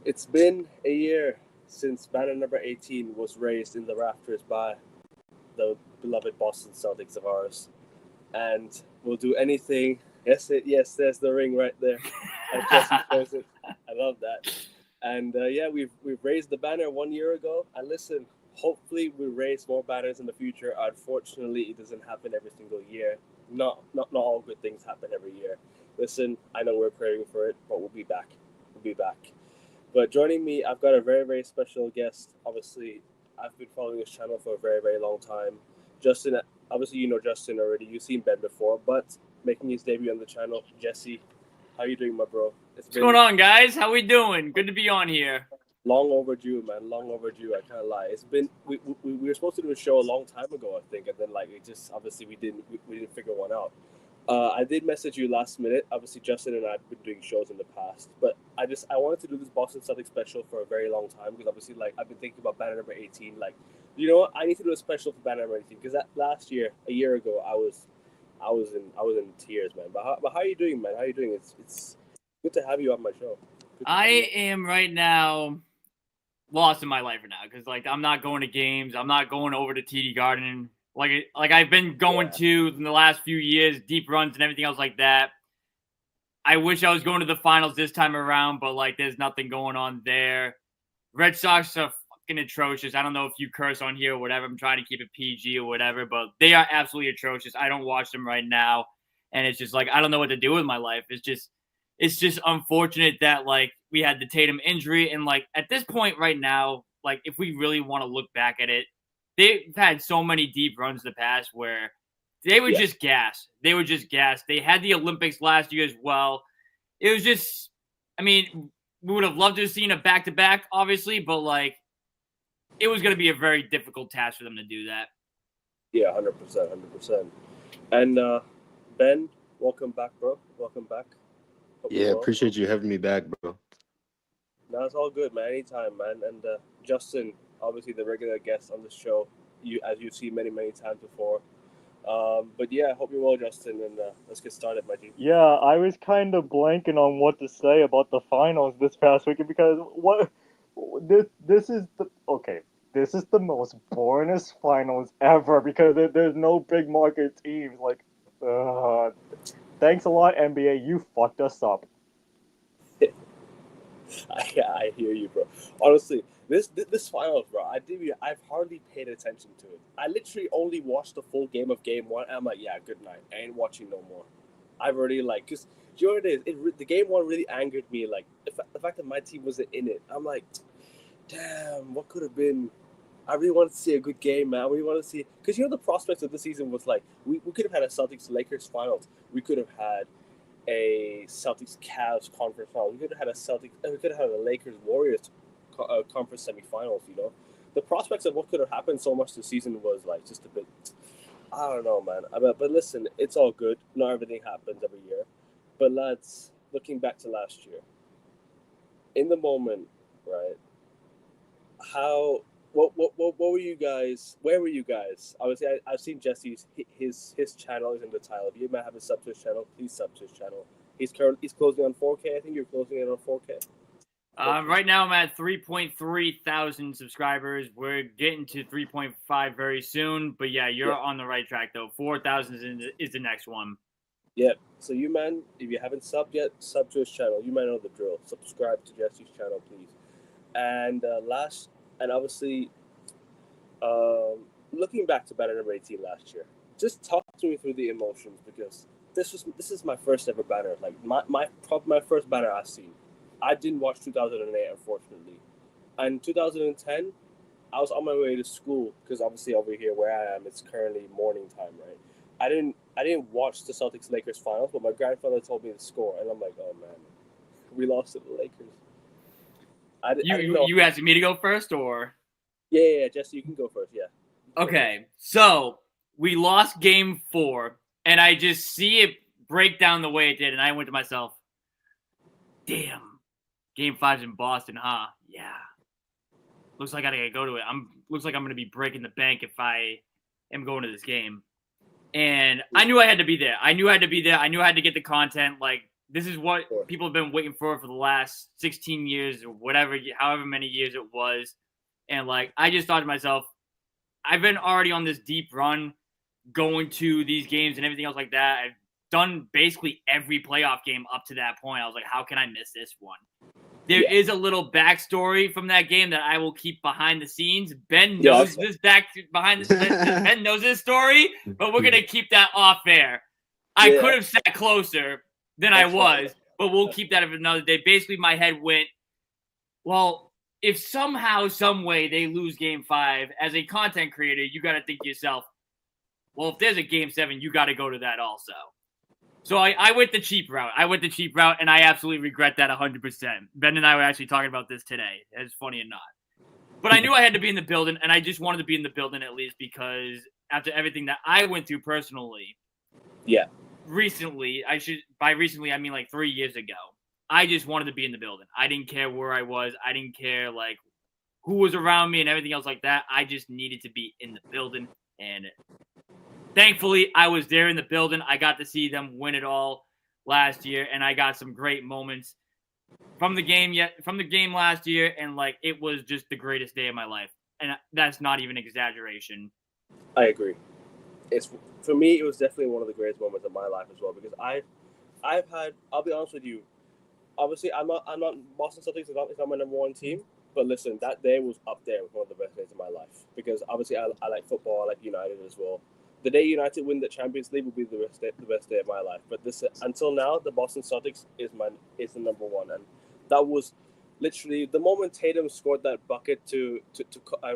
It's been a year since banner number 18 was raised in the rafters by the beloved Boston Celtics of ours. And we'll do anything. Yes, there's the ring right there. As Jesse shows it. I love that. And we've raised the banner 1 year ago. And listen, hopefully we raise more banners in the future. Unfortunately, it doesn't happen every single year. Not all good things happen every year. Listen, I know we're craving for it, but we'll be back. We'll be back. But joining me, I've got a very, very special guest. Obviously, I've been following his channel for a very, very long time. Justin, obviously you know Justin already. You've seen Ben before, but making his debut on the channel, Jesse, how you doing, my bro? What's going on, guys? How we doing? Good to be on here. Long overdue, man. Long overdue. I can't lie. It's been we were supposed to do a show a long time ago, I think, and then it just obviously we didn't figure one out. I did message you last minute. Obviously, Justin and I have been doing shows in the past, but I wanted to do this Boston Celtics special for a very long time because obviously, I've been thinking about banner number 18. You know what? I need to do a special for banner number 18 because that last year, a year ago, I was in tears, man. But how are you doing, man? How are you doing? It's good to have you on my show. I am right now lost in my life right now because I'm not going to games. I'm not going over to TD Garden. Like I've been going to in the last few years, deep runs and everything else like that. I wish I was going to the finals this time around, but there's nothing going on there. Red Sox are fucking atrocious. I don't know if you curse on here or whatever. I'm trying to keep it PG or whatever, but they are absolutely atrocious. I don't watch them right now, and it's just I don't know what to do with my life. It's just unfortunate that we had the Tatum injury, and at this point right now, if we really want to look back at it, they've had so many deep runs in the past where they were just gas. They were just gas. They had the Olympics last year as well. It was just, we would have loved to have seen a back-to-back, obviously, but it was going to be a very difficult task for them to do that. Yeah, 100%. And Ben, welcome back, bro. Welcome back. Appreciate you having me back, bro. No, it's all good, man. Anytime, man. And Justin, obviously the regular guest on the show, as you've seen many, many times before. But yeah, I hope you're well, Justin, and let's get started, my G. Yeah, I was kind of blanking on what to say about the finals this past weekend because this is the most boringest finals ever because there's no big market teams. Thanks a lot, NBA. You fucked us up. I hear you, bro. Honestly, this finals, bro. I've hardly paid attention to it. I literally only watched the full game of Game 1. And I'm like, yeah, good night. I ain't watching no more. I've already because you know what it is. The Game 1 really angered me. The fact that my team wasn't in it. I'm like, damn, what could have been? I really wanted to see a good game, man. I really wanted to see because the prospects of the season was we could have had a Celtics Lakers finals. We could have had a Celtics Cavs conference final. We could have had a Lakers Warriors conference semifinals. The prospects of what could have happened so much this season was just a bit. I don't know, man. But listen, it's all good. Not everything happens every year. But lads, looking back to last year, in the moment, right? What were you guys? Where were you guys? Obviously, I've seen Jesse's his channel is in the title. If you might have a sub to his channel, please sub to his channel. He's closing on 4K. I think you're closing in on 4K. Right now I'm at 3.3 thousand subscribers. We're getting to 3.5 very soon. But yeah, you're on the right track though. 4,000 is the next one. Yep. So you man, if you haven't subbed yet, sub to his channel. You might know the drill. Subscribe to Jesse's channel, please. And obviously, looking back to banner number 18 last year, just talk to me through the emotions because this is my first ever banner. My first banner I've seen. I didn't watch 2008, unfortunately. And 2010, I was on my way to school because obviously over here where I am, it's currently morning time, right? I didn't watch the Celtics Lakers finals, but my grandfather told me the score, and I'm like, oh man, we lost to the Lakers. You asking me to go first, or? Yeah, Jesse, you can go first. Yeah. Okay, so we lost Game 4, and I just see it break down the way it did, and I went to myself, damn. Game 5's in Boston, huh? Yeah. Looks like I gotta go to it. Looks like I'm gonna be breaking the bank if I am going to this game. And I knew I had to be there. I knew I had to get the content. this is what Sure. people have been waiting for the last 16 years or whatever, however many years it was. And like, I just thought to myself, I've been already on this deep run going to these games and everything else like that. I've done basically every playoff game up to that point. I was like, how can I miss this one? There is a little backstory from that game that I will keep behind the scenes. Ben knows this Ben knows this story, but we're gonna keep that off air. I could have sat closer than I was, but we'll keep that for another day. Basically, my head went, well, if somehow, some way they lose Game 5, as a content creator, you got to think to yourself, well, if there's a Game 7, you got to go to that also. So I went the cheap route. And I absolutely regret that 100%. Ben and I were actually talking about this today, as funny or not. But I knew I had to be in the building, and I just wanted to be in the building at least because after everything that I went through personally, recently, by recently, I mean like 3 years ago, I just wanted to be in the building. I didn't care where I was. I didn't care like who was around me and everything else like that. I just needed to be in the building, and thankfully, I was there in the building. I got to see them win it all last year, and I got some great moments from the game last year, and like it was just the greatest day of my life, and that's not even exaggeration. I agree. For me, it was definitely one of the greatest moments of my life as well because I've had. I'll be honest with you. Obviously, I'm not Boston Celtics is not my number one team, but listen, that day was up there with one of the best days of my life because obviously I like football, I like United as well. The day United win the Champions League will be the best day of my life. But this until now, the Boston Celtics is the number one, and that was literally the moment Tatum scored that bucket to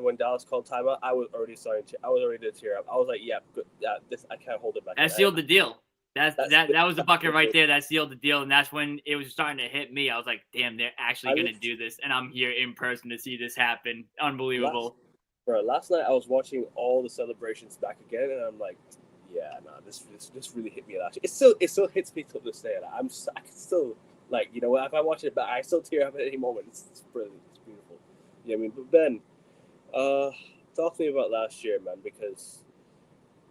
when Dallas called timeout. I was already to tear up. I was like, yeah, good, this I can't hold it back. That sealed the deal. That was the bucket right there. That sealed the deal, and that's when it was starting to hit me. I was like, damn, they're actually gonna do this, and I'm here in person to see this happen. Unbelievable. Last night I was watching all the celebrations back again, and I'm like, yeah, this really hit me last year. It still hits me till this day. I can still like, you know, if I watch it back, I still tear up at any moment. It's brilliant. It's beautiful. Yeah, I mean, but Ben, talk to me about last year, man, because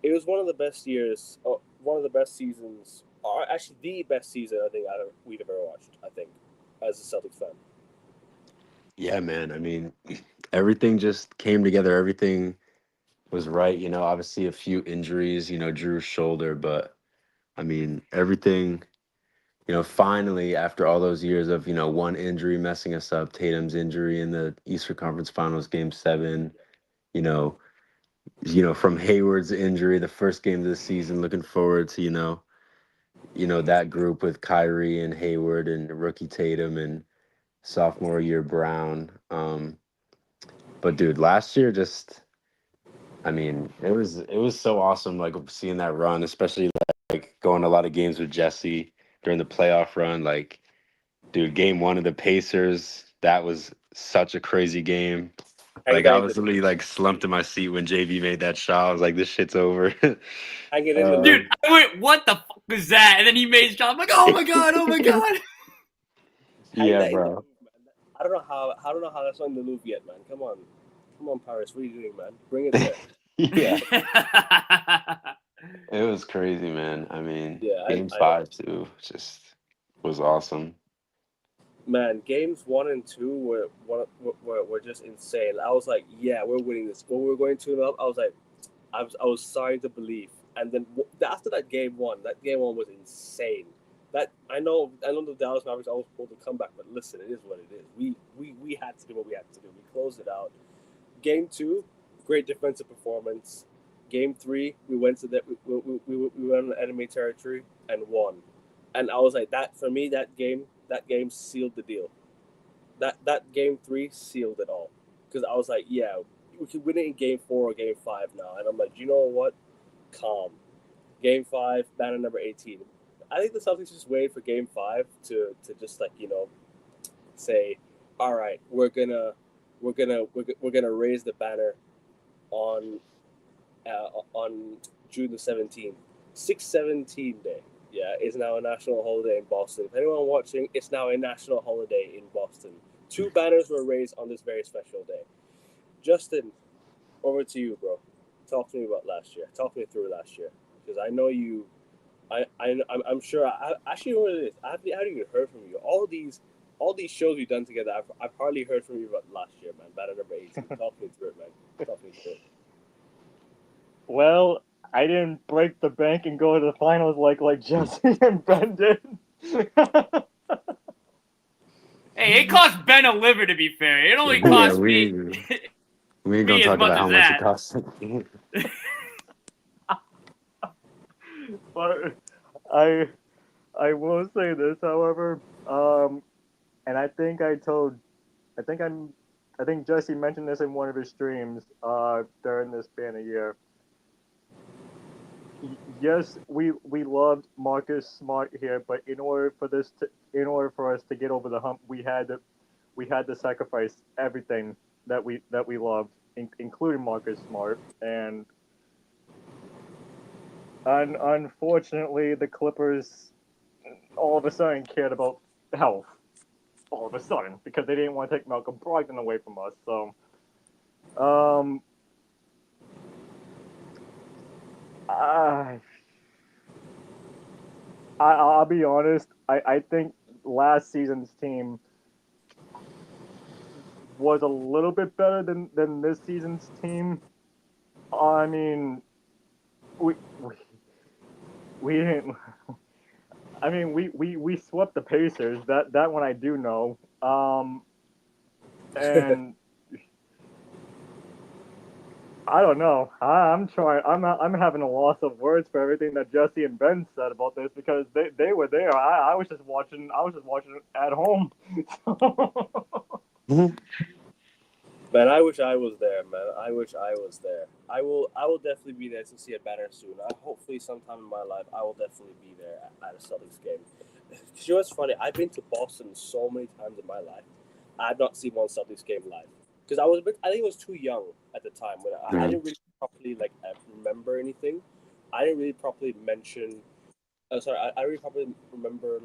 it was one of the best years, one of the best seasons, or actually the best season I think we've ever watched. I think, as a Celtics fan. Yeah, man. I mean, everything just came together. Everything was right. You know, obviously a few injuries, you know, Drew's shoulder, but I mean, everything, you know, finally after all those years of, you know, one injury messing us up, Tatum's injury in the Eastern Conference Finals, Game 7, you know, from Hayward's injury, the first game of the season, looking forward to, that group with Kyrie and Hayward and rookie Tatum and sophomore year Brown. But dude, last year just, I mean, it was so awesome, like seeing that run, especially like going to a lot of games with Jesse during the playoff run. Like, dude, game 1 of the Pacers, that was such a crazy game. Like, I was literally like slumped in my seat when JV made that shot. I was like, this shit's over. Dude, I went, what the fuck was that? And then he made a shot. I'm like, oh my god, oh my god. Yeah, bro. I don't know how that's on the Louvre yet, man. Come on, Paris. What are you doing, man? Bring it there. Yeah. It was crazy, man. I mean, Game 5 too just was awesome. Man, games 1 and 2 were just insane. I was like, yeah, we're winning this. When we were going 2-0 up, I was like, I was starting to believe. And then after that game 1 was insane. That I know the Dallas Mavericks always pulled the comeback, but listen, it is what it is. We had to do what we had to do. We closed it out. Game 2, great defensive performance. Game 3, we went to we went on enemy territory and won. And I was like, that for me, that game sealed the deal. That Game 3 sealed it all, because I was like, yeah, we could win it in Game 4 or Game 5 now. And I'm like, you know what? Calm. Game 5, banner number 18. I think the Celtics just waited for Game 5 to just like, say, all right, we're gonna raise the banner on June the 17th. 6/17 day. Yeah, is now a national holiday in Boston. If anyone watching, it's now a national holiday in Boston. 2 banners were raised on this very special day. Justin, over to you, bro. Talk to me about last year. Talk me through last year, because I know you I'm sure. I actually know what it is. I haven't even heard from you. All these shows we've done together. I've hardly heard from you about last year, man. Battle number 18. Talk me through it, man. Talk me through it. Well, I didn't break the bank and go to the finals like Jesse and Ben did. Hey, it cost Ben a liver, to be fair. It only Yeah, cost we me ain't gonna me as talk much about how as much it that. costs. But I will say this, however, and I think I think Jesse mentioned this in one of his streams during this span of year. Yes, we loved Marcus Smart here, but in order for us to get over the hump, we had to sacrifice everything that we loved, including Marcus Smart, and unfortunately, the Clippers all of a sudden cared about health. All of a sudden, because they didn't want to take Malcolm Brogdon away from us. So, I I'll be honest. I think last season's team was a little bit better than this season's team. I mean, we we didn't. I mean, we swept the Pacers. That one I do know. And I don't know. I'm trying. I'm having a loss of words for everything that Jesse and Ben said about this because they were there. I was just watching. I was just watching it at home. Man, I wish I was there, man. I wish I was there. I will definitely be there to see a banner soon. Hopefully sometime in my life I will definitely be there at a Celtics game. You know what's funny? I've been to Boston so many times in my life. I've not seen one Celtics game live because I think I was too young at the time when I didn't really properly remember anything. I didn't really properly mention. I really properly remember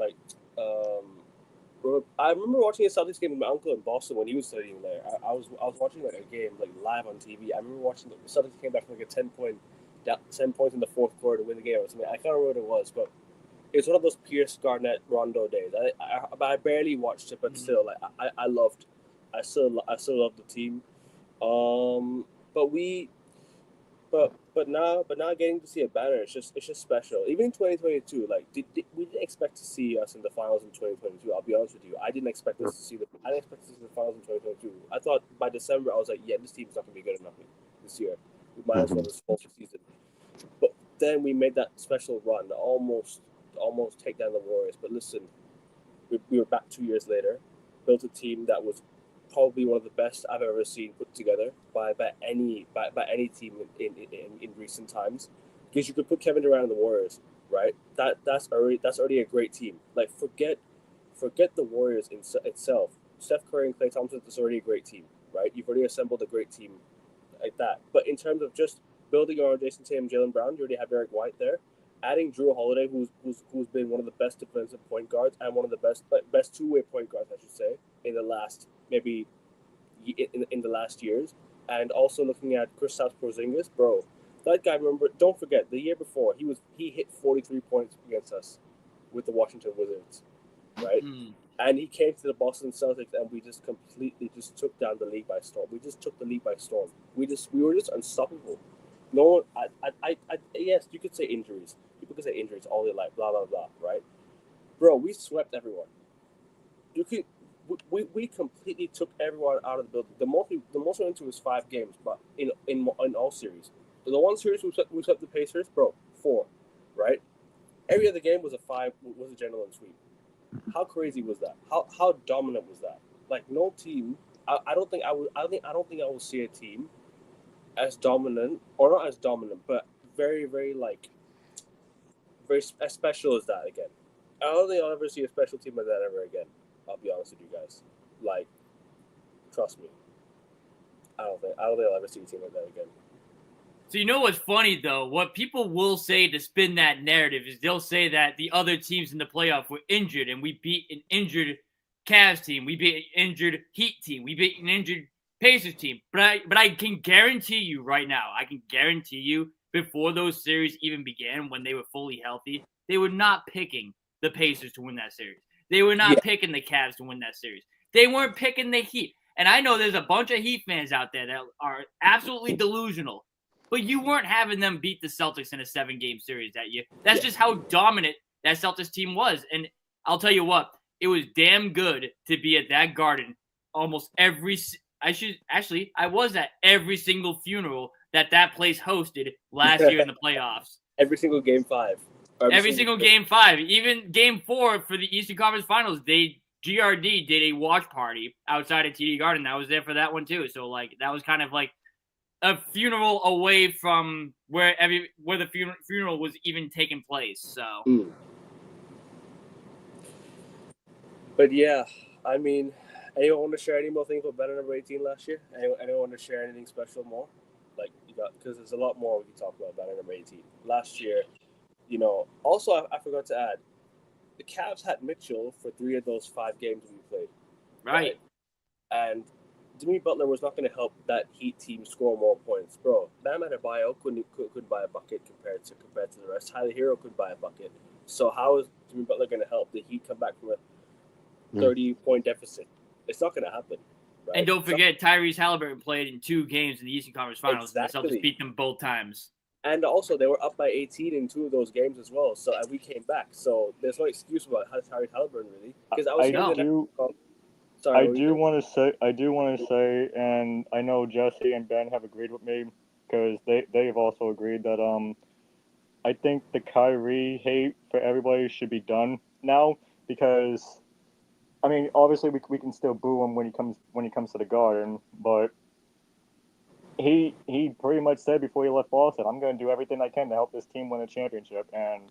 I remember watching a Celtics game with my uncle in Boston when he was studying there. I was watching a game live on TV. I remember watching the Celtics came back from a 10 points in the fourth quarter to win the game or something. I can't remember what it was, but it was one of those Pierce Garnett Rondo days. I barely watched it, but still I still loved the team. But we but now getting to see a banner, it's just special. Even in 2022, we didn't expect to see us in the finals in 2022. I'll be honest with you, I didn't expect us to see I didn't expect to see the finals in 2022. I thought by December I was like, yeah, this team's not gonna be good enough this year. We might as well just focus the season. But then we made that special run to almost take down the Warriors. But listen, we were back 2 years later, built a team that was probably one of the best I've ever seen put together by any team in recent times. Because you could put Kevin Durant and the Warriors, right? That's already a great team. Like forget the Warriors itself. Steph Curry and Klay Thompson is already a great team, right? You've already assembled a great team like that. But in terms of just building around Jason Tatum, Jaylen Brown, you already have Derek White there. Adding Drew Holiday, who's been one of the best defensive point guards and one of the best two-way point guards, I should say, in the last maybe in the last years, and also looking at Kristaps Porzingis, bro, that guy. Remember, don't forget the year before he hit 43 points against us with the Washington Wizards, right? And he came to the Boston Celtics, and we just completely just took down the league by storm. We just took the league by storm. We were just unstoppable. No one, yes, you could say injuries. People could say injuries all their life, blah blah blah, right? Bro, we swept everyone. You could, we completely took everyone out of the building. The most we went to was 5 games, but in all series, the one series we swept the Pacers, bro, 4, right? Every other game was a gentleman sweep. How crazy was that? How dominant was that? Like no team. I don't think I will see a team as dominant, or not as dominant, but very very as special as that again. I don't think I'll ever see a special team like that ever again. I'll be honest with you guys. Like, trust me. I don't think I'll ever see a team like that again. So you know what's funny though? What people will say to spin that narrative is they'll say that the other teams in the playoff were injured, and we beat an injured Cavs team, we beat an injured Heat team, we beat an injured Pacers team. But I can guarantee you right now, before those series even began, when they were fully healthy, they were not picking the Pacers to win that series. They were not picking the Cavs to win that series. They weren't picking the Heat. And I know there's a bunch of Heat fans out there that are absolutely delusional, but you weren't having them beat the Celtics in a 7-game series that year. That's just how dominant that Celtics team was. And I'll tell you what, it was damn good to be at that Garden almost every – I was at every single funeral that place hosted last year in the playoffs. Every single Game 5. Every single Game 5. Even Game 4 for the Eastern Conference Finals, GRD did a watch party outside of TD Garden. I was there for that one too. So like that was kind of like a funeral away from where the funeral was even taking place. So. But yeah, I mean, anyone want to share any more things about banner number 18 last year? Anyone want to share anything special more? Like because there's a lot more we can talk about banner number 18 last year. You know, also I forgot to add, the Cavs had Mitchell for 3 of those 5 games we played. Right. And Jimmy Butler was not going to help that Heat team score more points. Bro, Bam Adebayo couldn't buy a bucket compared to the rest. Tyler Hero could buy a bucket. So how is Jimmy Butler going to help the Heat come back from a 30-point deficit? It's not going to happen. Right? And don't forget, Tyrese Halliburton played in 2 games in the Eastern Conference Finals. Exactly. And the Celtics beat them both times. And also, they were up by 18 in 2 of those games as well. So and we came back. So there's no excuse about Tyrese Halliburton really. Because I do want to say, and I know Jesse and Ben have agreed with me because they've also agreed that I think the Kyrie hate for everybody should be done now because, I mean, obviously we can still boo him when he comes to the Garden, but. He pretty much said before he left Boston, I'm going to do everything I can to help this team win a championship, and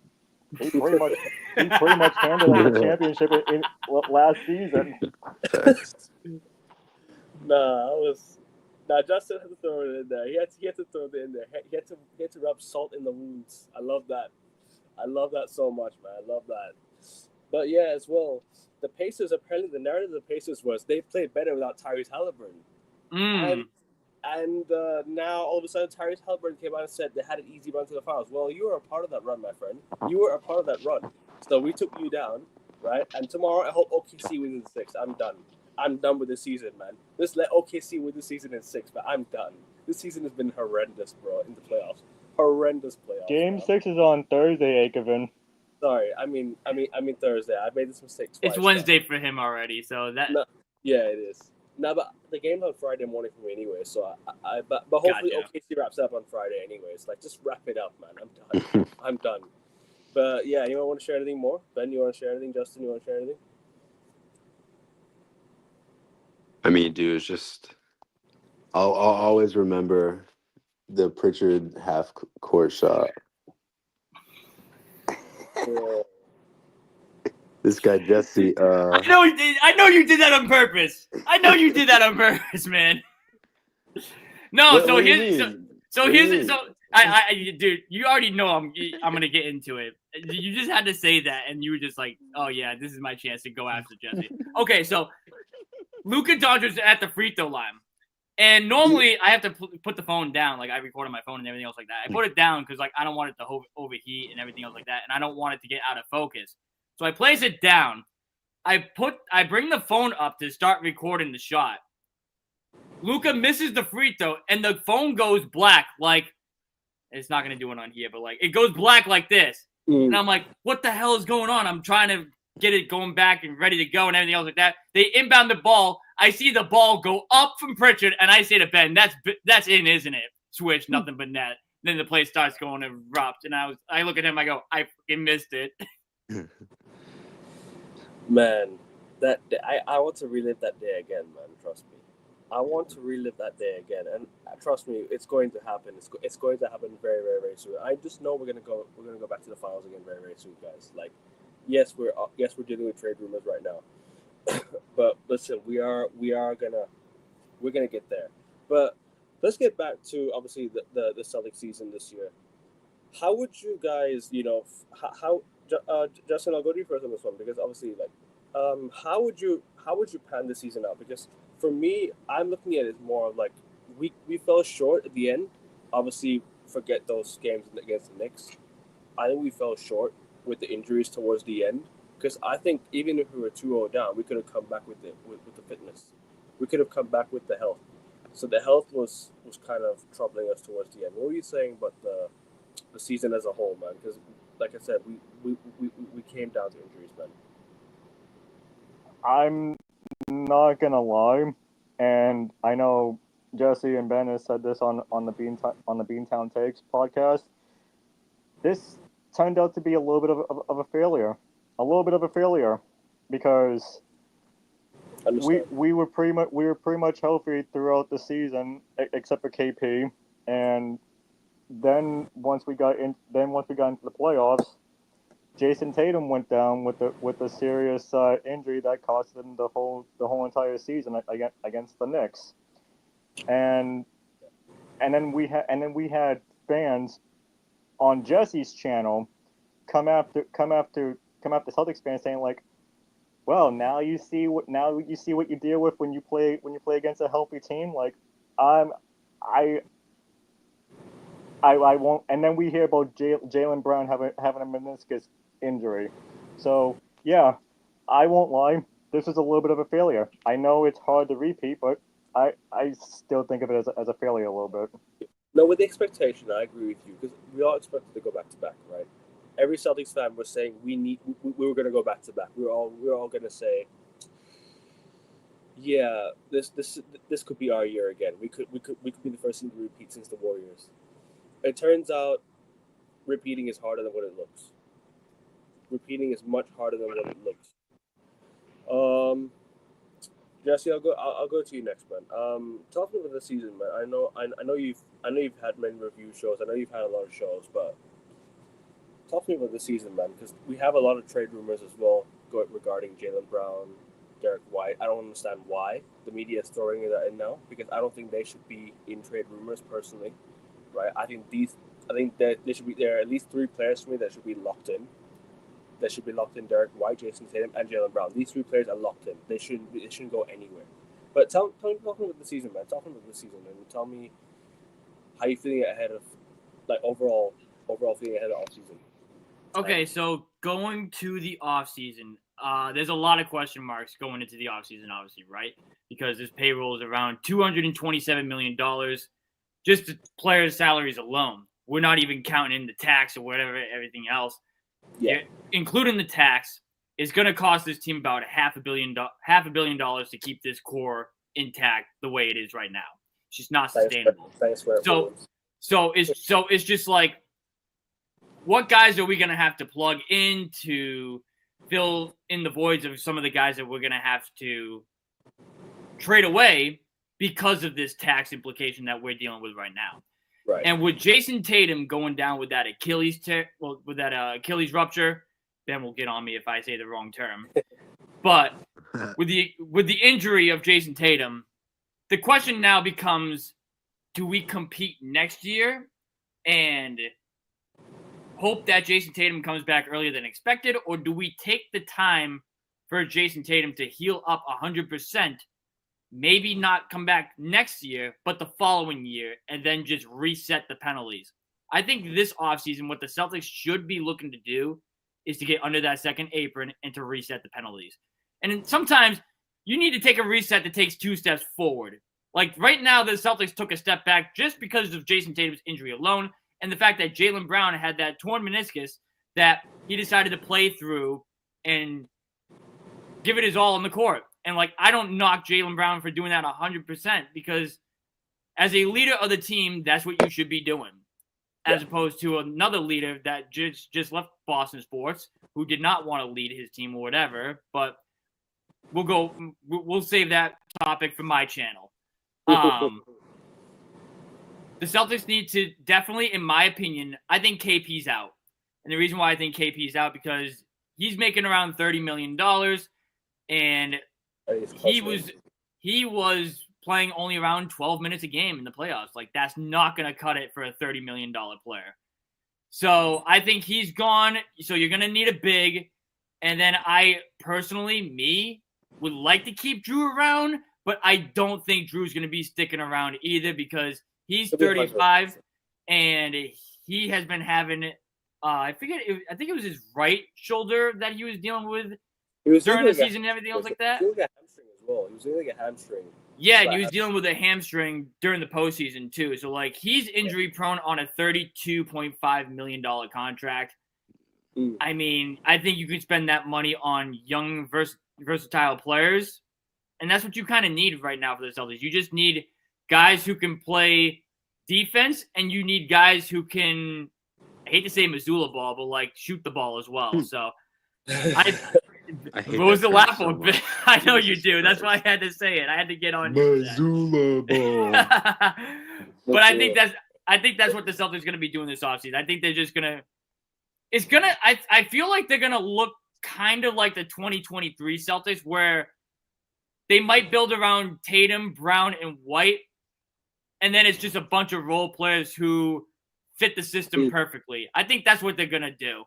he pretty much handed them the championship in last season. Justin had to throw it in there. He had to throw it in there. He had to rub salt in the wounds. I love that. I love that so much, man. I love that. But yeah, as well, the Pacers, apparently the narrative of the Pacers was they played better without Tyrese Halliburton. And now, all of a sudden, Tyrese Halliburton came out and said they had an easy run to the finals. Well, you were a part of that run, my friend. You were a part of that run. So we took you down, right? And tomorrow, I hope OKC wins in 6. I'm done. I'm done with this season, man. Just let OKC win the season in 6, but I'm done. This season has been horrendous, bro, in the playoffs. Horrendous playoffs. Game 6 is on Thursday, Akovin. Sorry, I mean Thursday. I've made this mistake twice. It's Wednesday for him already, so that. No, yeah, it is. No, but the game's on Friday morning for me anyway, so but hopefully OKC wraps up on Friday anyways. Like, just wrap it up, man. I'm done. I'm done. But yeah, anyone want to share anything more? Ben, you want to share anything? Justin, you want to share anything? I mean, dude, it's just I'll always remember the Pritchard half-court shot. Yeah. This guy Jesse. I know you did that on purpose. I know you did that on purpose, man. No, dude, you already know I'm gonna get into it. You just had to say that, and you were just like, "Oh yeah, this is my chance to go after Jesse." Okay, so Luka Doncic's at the free throw line, and normally I have to put the phone down. Like, I record on my phone and everything else like that. I put it down because like I don't want it to overheat and everything else like that, and I don't want it to get out of focus. So I place it down. I bring the phone up to start recording the shot. Luka misses the free throw, and the phone goes black. Like, it's not gonna do it on here, but like it goes black like this. And I'm like, what the hell is going on? I'm trying to get it going back and ready to go and everything else like that. They inbound the ball. I see the ball go up from Pritchard, and I say to Ben, "That's in, isn't it?" Switch, nothing but net. Then the play starts going to erupt, and I look at him. I go, "I fucking missed it." Man, that day, I want to relive that day again, man. Trust me, I want to relive that day again, and trust me, it's going to happen. It's going to happen very, very, very soon. I just know we're gonna go back to the finals again very, very soon, guys. Like, yes, we're dealing with trade rumors right now, but listen, we're gonna get there. But let's get back to obviously the Celtics season this year. How would you guys, Justin, I'll go to you first on this one because obviously, like, how would you plan the season out? Because for me, I'm looking at it more of like we fell short at the end. Obviously, forget those games against the Knicks. I think we fell short. with the injuries towards the end. Because I think even if we were 2-0 down, we could have come back with the fitness. We could have come back with the health. So the health was kind of troubling us towards the end. What were you saying about the season as a whole, man? Because like I said, we came down to injuries, man. I'm not gonna lie, and I know Jesse and Ben has said this on the Beantown Takes podcast. This turned out to be a little bit of a failure, because we were pretty much healthy throughout the season, except for KP, and then once we got into the playoffs, Jason Tatum went down with a serious injury that cost him the whole entire season against the Knicks, and then we had fans on Jesse's channel come after Celtics fans saying like, well, now you see what you deal with when you play against a healthy team. Like, I won't. And then we hear about Jaylen Brown having a meniscus injury. So yeah, I won't lie. This is a little bit of a failure. I know it's hard to repeat, but I still think of it as a failure a little bit. No, with the expectation, I agree with you because we all expected to go back to back, right? Every Celtics fan was saying we were going to go back to back. We were all going to say, yeah, this could be our year again. We could be the first team to repeat since the Warriors. It turns out repeating is harder than what it looks. Repeating is much harder than what it looks. Jesse, I'll go to you next, man. Talk to me about the season, man. I know you've had many review shows. I know you've had a lot of shows, but talk to me about the season, man, because we have a lot of trade rumors as well regarding Jaylen Brown, Derek White. I don't understand why the media is throwing that in now because I don't think they should be in trade rumors personally, right? I think that there are at least 3 players for me that should be locked in. That should be locked in: Derek White, Jason Tatum, and Jaylen Brown. These 3 players are locked in. They shouldn't go anywhere. But talk me about the season, man. Talk me about the season, and tell me how you feeling ahead of, like, overall feeling ahead of off season. Okay, so going to the off season, there's a lot of question marks going into the off season, obviously, right? Because this payroll is around $227 million, just the players' salaries alone. We're not even counting in the tax or whatever, everything else. Yeah, including the tax, is going to cost this team about $500 million to keep this core intact the way it is right now. It's just not sustainable. So it's just like, what guys are we going to have to plug in to fill in the voids of some of the guys that we're going to have to trade away because of this tax implication that we're dealing with right now? Right. And with Jason Tatum going down with that Achilles rupture, Ben will get on me if I say the wrong term. But with the injury of Jason Tatum, the question now becomes, do we compete next year and hope that Jason Tatum comes back earlier than expected, or do we take the time for Jason Tatum to heal up 100%? Maybe not come back next year, but the following year, and then just reset the penalties. I think this offseason, what the Celtics should be looking to do is to get under that second apron and to reset the penalties. And sometimes you need to take a reset that takes 2 steps forward. Like right now, the Celtics took a step back just because of Jason Tatum's injury alone, and the fact that Jaylen Brown had that torn meniscus that he decided to play through and give it his all on the court. And, like, I don't knock Jaylen Brown for doing that 100% because as a leader of the team, that's what you should be doing, as opposed to another leader that just left Boston Sports who did not want to lead his team or whatever. But we'll save that topic for my channel. The Celtics need to definitely, in my opinion, I think KP's out. And the reason why I think KP's out because he's making around $30 million, and he was playing only around 12 minutes a game in the playoffs. Like, that's not going to cut it for a $30 million player. So I think he's gone. So you're going to need a big. And then I personally, would like to keep Drew around, but I don't think Drew's going to be sticking around either because he's 35 and he has been having I think it was his right shoulder that he was dealing with He was during dealing the like season and everything else like He that. was dealing with a hamstring as well. He was dealing with a hamstring. Yeah, and he was dealing with a hamstring during the postseason too. So like he's injury prone on a $32.5 million contract. Mm. I mean, I think you could spend that money on young versatile players, and that's what you kind of need right now for the Celtics. You just need guys who can play defense, and you need guys who can, I hate to say Missoula ball, but like shoot the ball as well. So I hate what was that the term laugh so for? much. I know you Jesus do. That's why Christ. I had to say it. I had to get on you for Missoula ball. that. But I think that's what the Celtics are going to be doing this offseason. I think they're just going to I feel like they're going to look kind of like the 2023 Celtics where they might build around Tatum, Brown, and White, and then it's just a bunch of role players who fit the system perfectly. I think that's what they're going to do.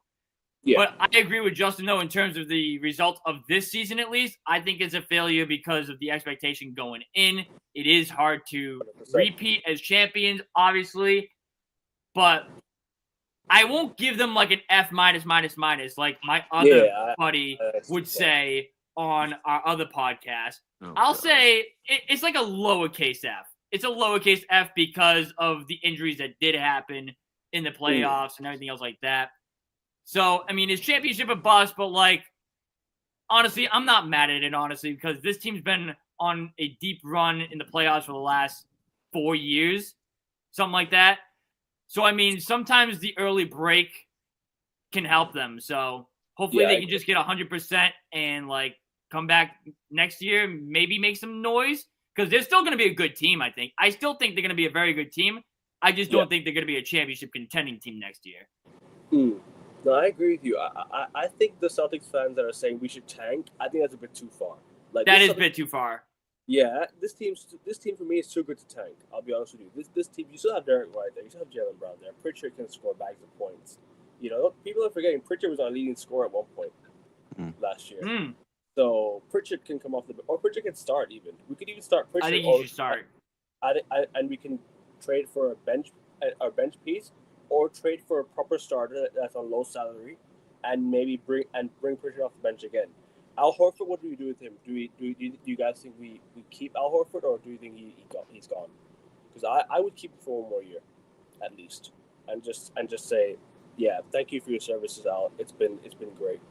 Yeah. But I agree with Justin, though, in terms of the result of this season, at least. I think it's a failure because of the expectation going in. It is hard to 100%. repeat as champions, obviously. But I won't give them like an F minus like my other buddy would say on our other podcast. Oh, I'll God. say it's like a lowercase F. It's a lowercase F because of the injuries that did happen in the playoffs and everything else like that. So, I mean, is championship a bust? But, like, honestly, I'm not mad at it, honestly, because this team's been on a deep run in the playoffs for the last 4 years, something like that. So, I mean, sometimes the early break can help them. So, hopefully they can just get 100% and, like, come back next year, maybe make some noise, because they're still going to be a good team, I think. I still think they're going to be a very good team. I just don't think they're going to be a championship contending team next year. No, I agree with you. I think the Celtics fans that are saying we should tank, I think that's a bit too far. Like that is a bit too far. Yeah, this team for me is too good to tank. I'll be honest with you. This team, you still have Derek White there, you still have Jaylen Brown there. Pritchard can score bags of points. You know, people are forgetting Pritchard was our leading scorer at one point last year. So Pritchard can come off the bench, or Pritchard can start even. We could even start Pritchard. I think he should start. And we can trade for a bench piece, or trade for a proper starter that's on low salary, and maybe bring Pritchard off the bench again. Al Horford, what do we do with him? Do you guys think we keep Al Horford, or do you think he's gone? Because I would keep him for one more year, at least, and just say, yeah, thank you for your services, Al. It's been great,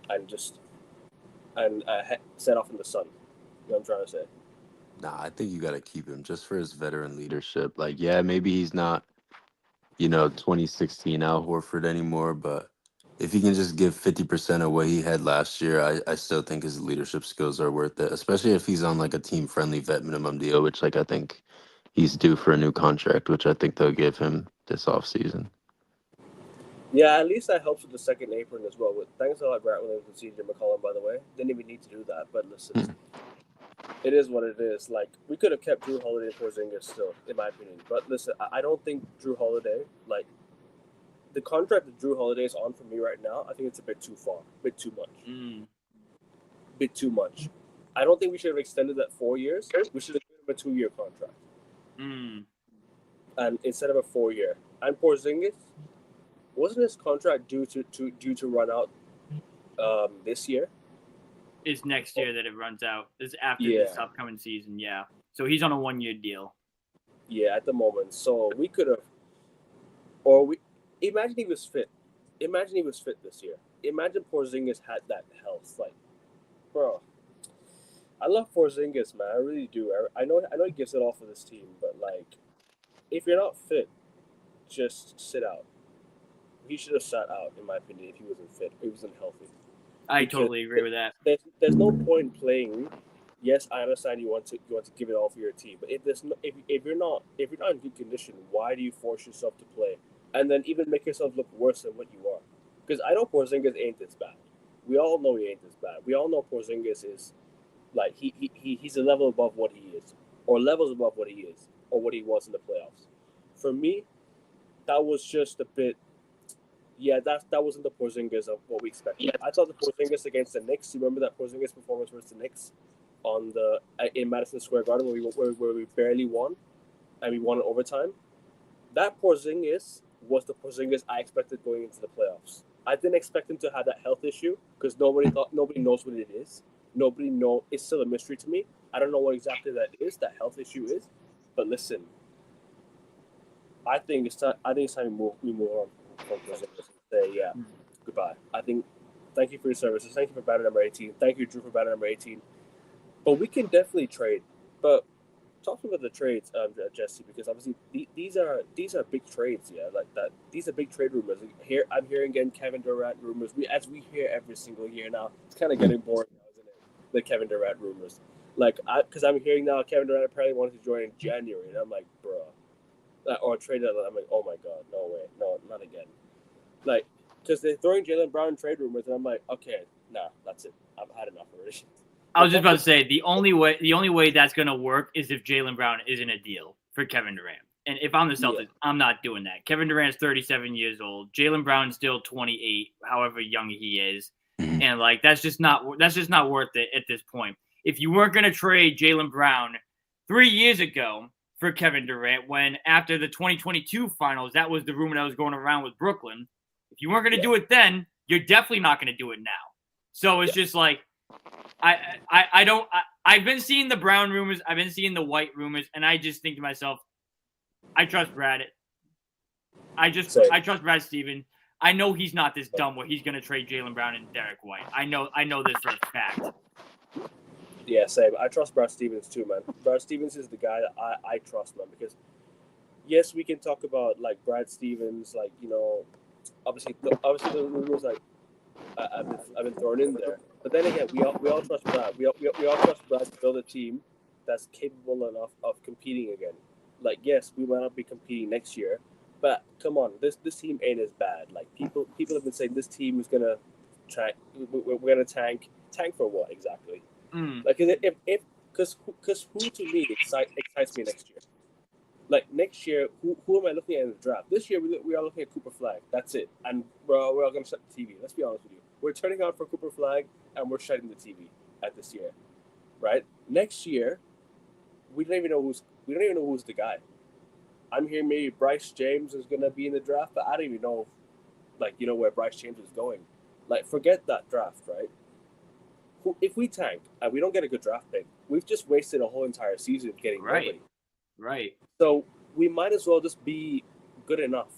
and set off in the sun. You know what I'm trying to say? Nah, I think you got to keep him just for his veteran leadership. Like, yeah, maybe he's not, 2016 Al Horford anymore, but if he can just give 50% of what he had last year, I still think his leadership skills are worth it, especially if he's on like a team-friendly vet minimum deal, which like I think he's due for a new contract, which I think they'll give him this offseason. Yeah, at least that helps with the second apron as well. Thanks a lot, Grant Williams and CJ McCollum, by the way. Didn't even need to do that, but listen, it is what it is. Like, we could have kept Drew Holiday and Porzingis still, in my opinion. But listen, I don't think Drew Holiday, like, the contract that Drew Holiday is on for me right now, I think it's a bit too far, a bit too much. Bit too much. I don't think we should have extended that 4 years. We should have given him a 2-year contract. And instead of a 4-year. And Porzingis, wasn't his contract due to run out this year? It's next year that it runs out. It's after this upcoming season, yeah. So he's on a 1-year deal. Yeah, at the moment. So we could have, imagine he was fit. Imagine he was fit this year. Imagine Porzingis had that health. Like, bro, I love Porzingis, man. I really do. I know he gives it all for this team, but like, if you're not fit, just sit out. He should have sat out, in my opinion, if he wasn't fit, if he wasn't healthy. I totally agree with that. There's no point playing. Yes, I understand you want to give it all for your team, but if you're not in good condition, why do you force yourself to play and then even make yourself look worse than what you are? Because I know Porzingis ain't this bad. We all know he ain't this bad. We all know Porzingis is like he's a level above what he is, or levels above what he is, or what he was in the playoffs. For me, that was just a bit. Yeah, that wasn't the Porzingis of what we expected. I thought the Porzingis against the Knicks. You remember that Porzingis performance versus the Knicks in Madison Square Garden where we barely won, and we won in overtime. That Porzingis was the Porzingis I expected going into the playoffs. I didn't expect him to have that health issue because nobody knows what it is. Nobody know. It's still a mystery to me. I don't know what exactly that health issue is. But listen, I think it's time. I think it's time we move on from Porzingis and say goodbye. I think. Thank you for your services. Thank you for banner number 18. Thank you, Drew, for banner number 18. But we can definitely trade. But talking about the trades, Jesse, because obviously these are big trades, yeah, like that. These are big trade rumors. Here, I'm hearing again Kevin Durant rumors. We hear every single year now. It's kind of getting boring now, isn't it? The Kevin Durant rumors, like, because I'm hearing now Kevin Durant apparently wanted to join in January, and I'm like, bro, or trade it. I'm like, oh my god, no way, no, not again. Like, because they're throwing Jaylen Brown trade rumors, and I'm like, okay, nah, that's it. I've had enough already. I was just about to say the only way that's gonna work is if Jaylen Brown isn't a deal for Kevin Durant. And if I'm the Celtics, I'm not doing that. Kevin Durant's 37 years old. Jaylen Brown's still 28, however young he is, and like that's just not worth it at this point. If you weren't gonna trade Jaylen Brown 3 years ago for Kevin Durant, when after the 2022 finals, that was the rumor that was going around with Brooklyn. If you weren't gonna do it then, you're definitely not gonna do it now. So it's just like. I've been seeing the Brown rumors. I've been seeing the White rumors, and I just think to myself, I trust Brad. I trust Brad Stevens. I know he's not this dumb where he's going to trade Jaylen Brown and Derek White. I know this for a fact. Yeah, same. I trust Brad Stevens too, man. Brad Stevens is the guy that I trust, man, because yes, we can talk about like Brad Stevens, like, you know, obviously the rumors like I've been thrown in there. But then again, we all trust Brad. We all trust Brad to build a team that's capable enough of competing again. Like, yes, we might not be competing next year, but come on, this team ain't as bad. Like, people have been saying this team is gonna try. We're gonna tank. Tank for what exactly? Like, because who to me excites me next year? Like, next year, who am I looking at in the draft? This year, we are looking at Cooper Flag. That's it. And we're all going to shut the TV. Let's be honest with you. We're turning on for Cooper Flag, and we're shutting the TV at this year, right? Next year, we don't even know who's the guy. I'm hearing maybe Bryce James is going to be in the draft, but I don't even know, like, you know, where Bryce James is going. Like, forget that draft, right? If we tank and we don't get a good draft pick, we've just wasted a whole entire season getting nobody. Right. So we might as well just be good enough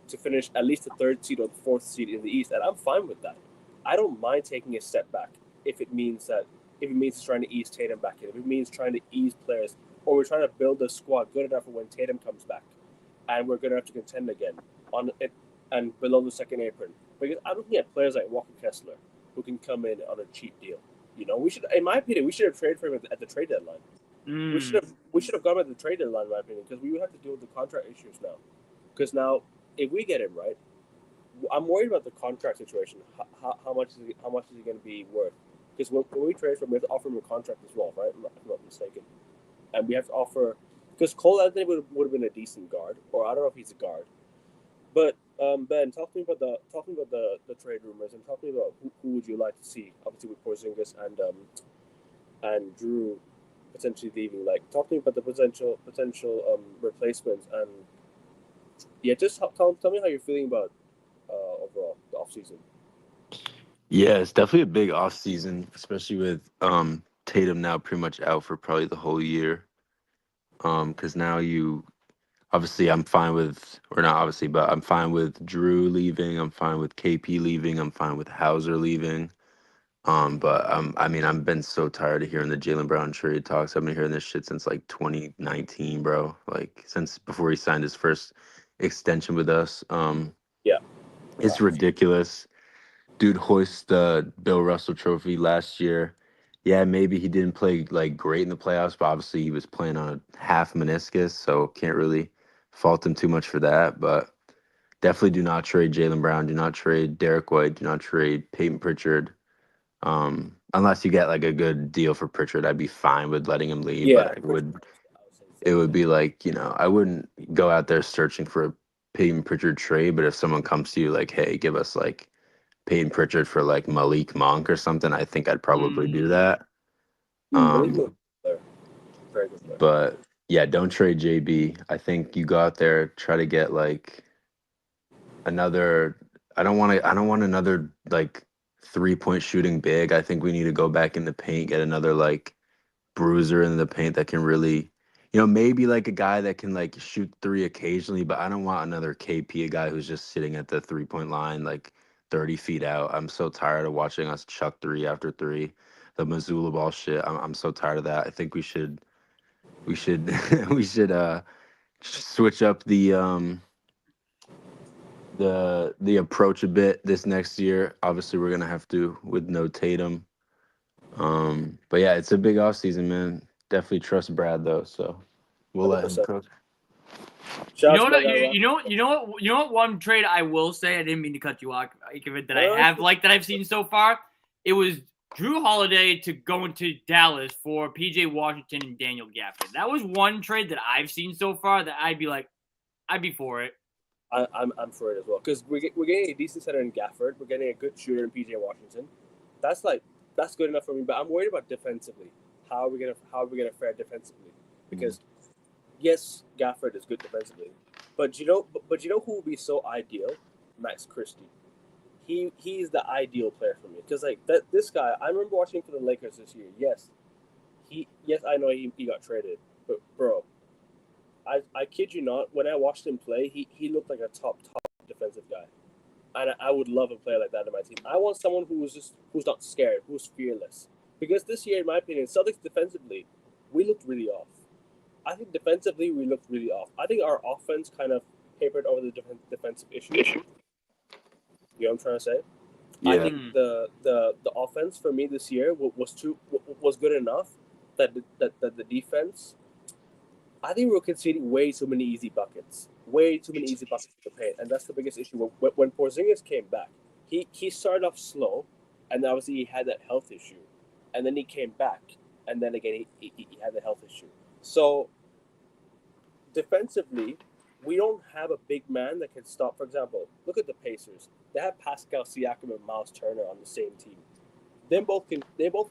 to finish at least the 3rd seed or the 4th seed in the East, and I'm fine with that. I don't mind taking a step back if it means trying to ease Tatum back in, if it means trying to ease players, or we're trying to build a squad good enough for when Tatum comes back, and we're good enough to contend again on it and below the second apron. Because I'm looking at players like Walker Kessler who can come in on a cheap deal. You know, in my opinion, we should have traded for him at the trade deadline. We should have gone at the trade deadline, in my opinion, because we would have to deal with the contract issues now. Because now, if we get him right, I'm worried about the contract situation. How much is he going to be worth? Because when we trade for him, we have to offer him a contract as well, right? If I'm not mistaken, and we have to offer, because Cole Anthony would have been a decent guard, or I don't know if he's a guard. But Ben, talk to me about the trade rumors, and talk to me about who would you like to see, obviously with Porzingis and Drew potentially leaving. Like, talk to me about the potential replacements, and yeah, just tell me how you're feeling about overall the offseason. Yeah, it's definitely a big offseason, especially with Tatum now pretty much out for probably the whole year. Because now obviously I'm fine with, or not obviously, but I'm fine with Drew leaving. I'm fine with KP leaving. I'm fine with Hauser leaving. But I've been so tired of hearing the Jaylen Brown trade talks. I've been hearing this shit since like 2019, bro. Like since before he signed his first extension with us. Yeah, it's ridiculous. Dude hoist the Bill Russell Trophy last year. Yeah, maybe he didn't play like great in the playoffs, but obviously he was playing on a half meniscus, so can't really fault him too much for that. But definitely do not trade Jaylen Brown. Do not trade Derek White. Do not trade Peyton Pritchard. Unless you get like a good deal for Pritchard, I'd be fine with letting him leave. Yeah, but it would be like, I wouldn't go out there searching for a Peyton Pritchard trade. But if someone comes to you like, hey, give us like Peyton Pritchard for like Malik Monk or something, I think I'd probably do that. Very good player. But yeah, don't trade JB. I think you go out there, try to get like another. I don't want another like 3-point shooting big. I think we need to go back in the paint, get another like bruiser in the paint that can really, maybe like a guy that can like shoot three occasionally, but I don't want another KP, a guy who's just sitting at the 3-point line like 30 feet out. I'm so tired of watching us chuck three after three, the Missoula ball shit. I'm so tired of that. I think we should we should switch up the approach a bit this next year. Obviously, we're gonna have to with no Tatum. But yeah, it's a big off season, man. Definitely trust Brad though, so we'll let him 100%. cook. Shout You out know to my what? guy, Rob. You know what? One trade I will say, I didn't mean to cut you off, that I No, have liked that I've seen so far. It was Drew Holiday to go into Dallas for PJ Washington and Daniel Gafford. That was one trade that I've seen so far that I'd be for it. I'm for it as well because we're getting a decent center in Gafford. We're getting a good shooter in PJ Washington. That's good enough for me. But I'm worried about defensively. How are we gonna fare defensively? Because yes, Gafford is good defensively, but you know who would be so ideal? Max Christie. He's the ideal player for me because like this guy. I remember watching for the Lakers this year. Yes, I know he got traded, but bro, I kid you not, when I watched him play, he looked like a top defensive guy. And I would love a player like that in my team. I want someone who's not scared, who's fearless. Because this year, in my opinion, Celtics defensively, we looked really off. I think defensively we looked really off. I think our offense kind of papered over the defensive issues. You know what I'm trying to say? I Yeah. think the offense for me this year was good enough that the defense. I think we're conceding way too many easy buckets. Way too many easy buckets to the paint, and that's the biggest issue. When Porzingis came back, he started off slow, and obviously he had that health issue, and then he came back, and then again he had the health issue. So defensively, we don't have a big man that can stop. For example, look at the Pacers. They have Pascal Siakam and Miles Turner on the same team. They both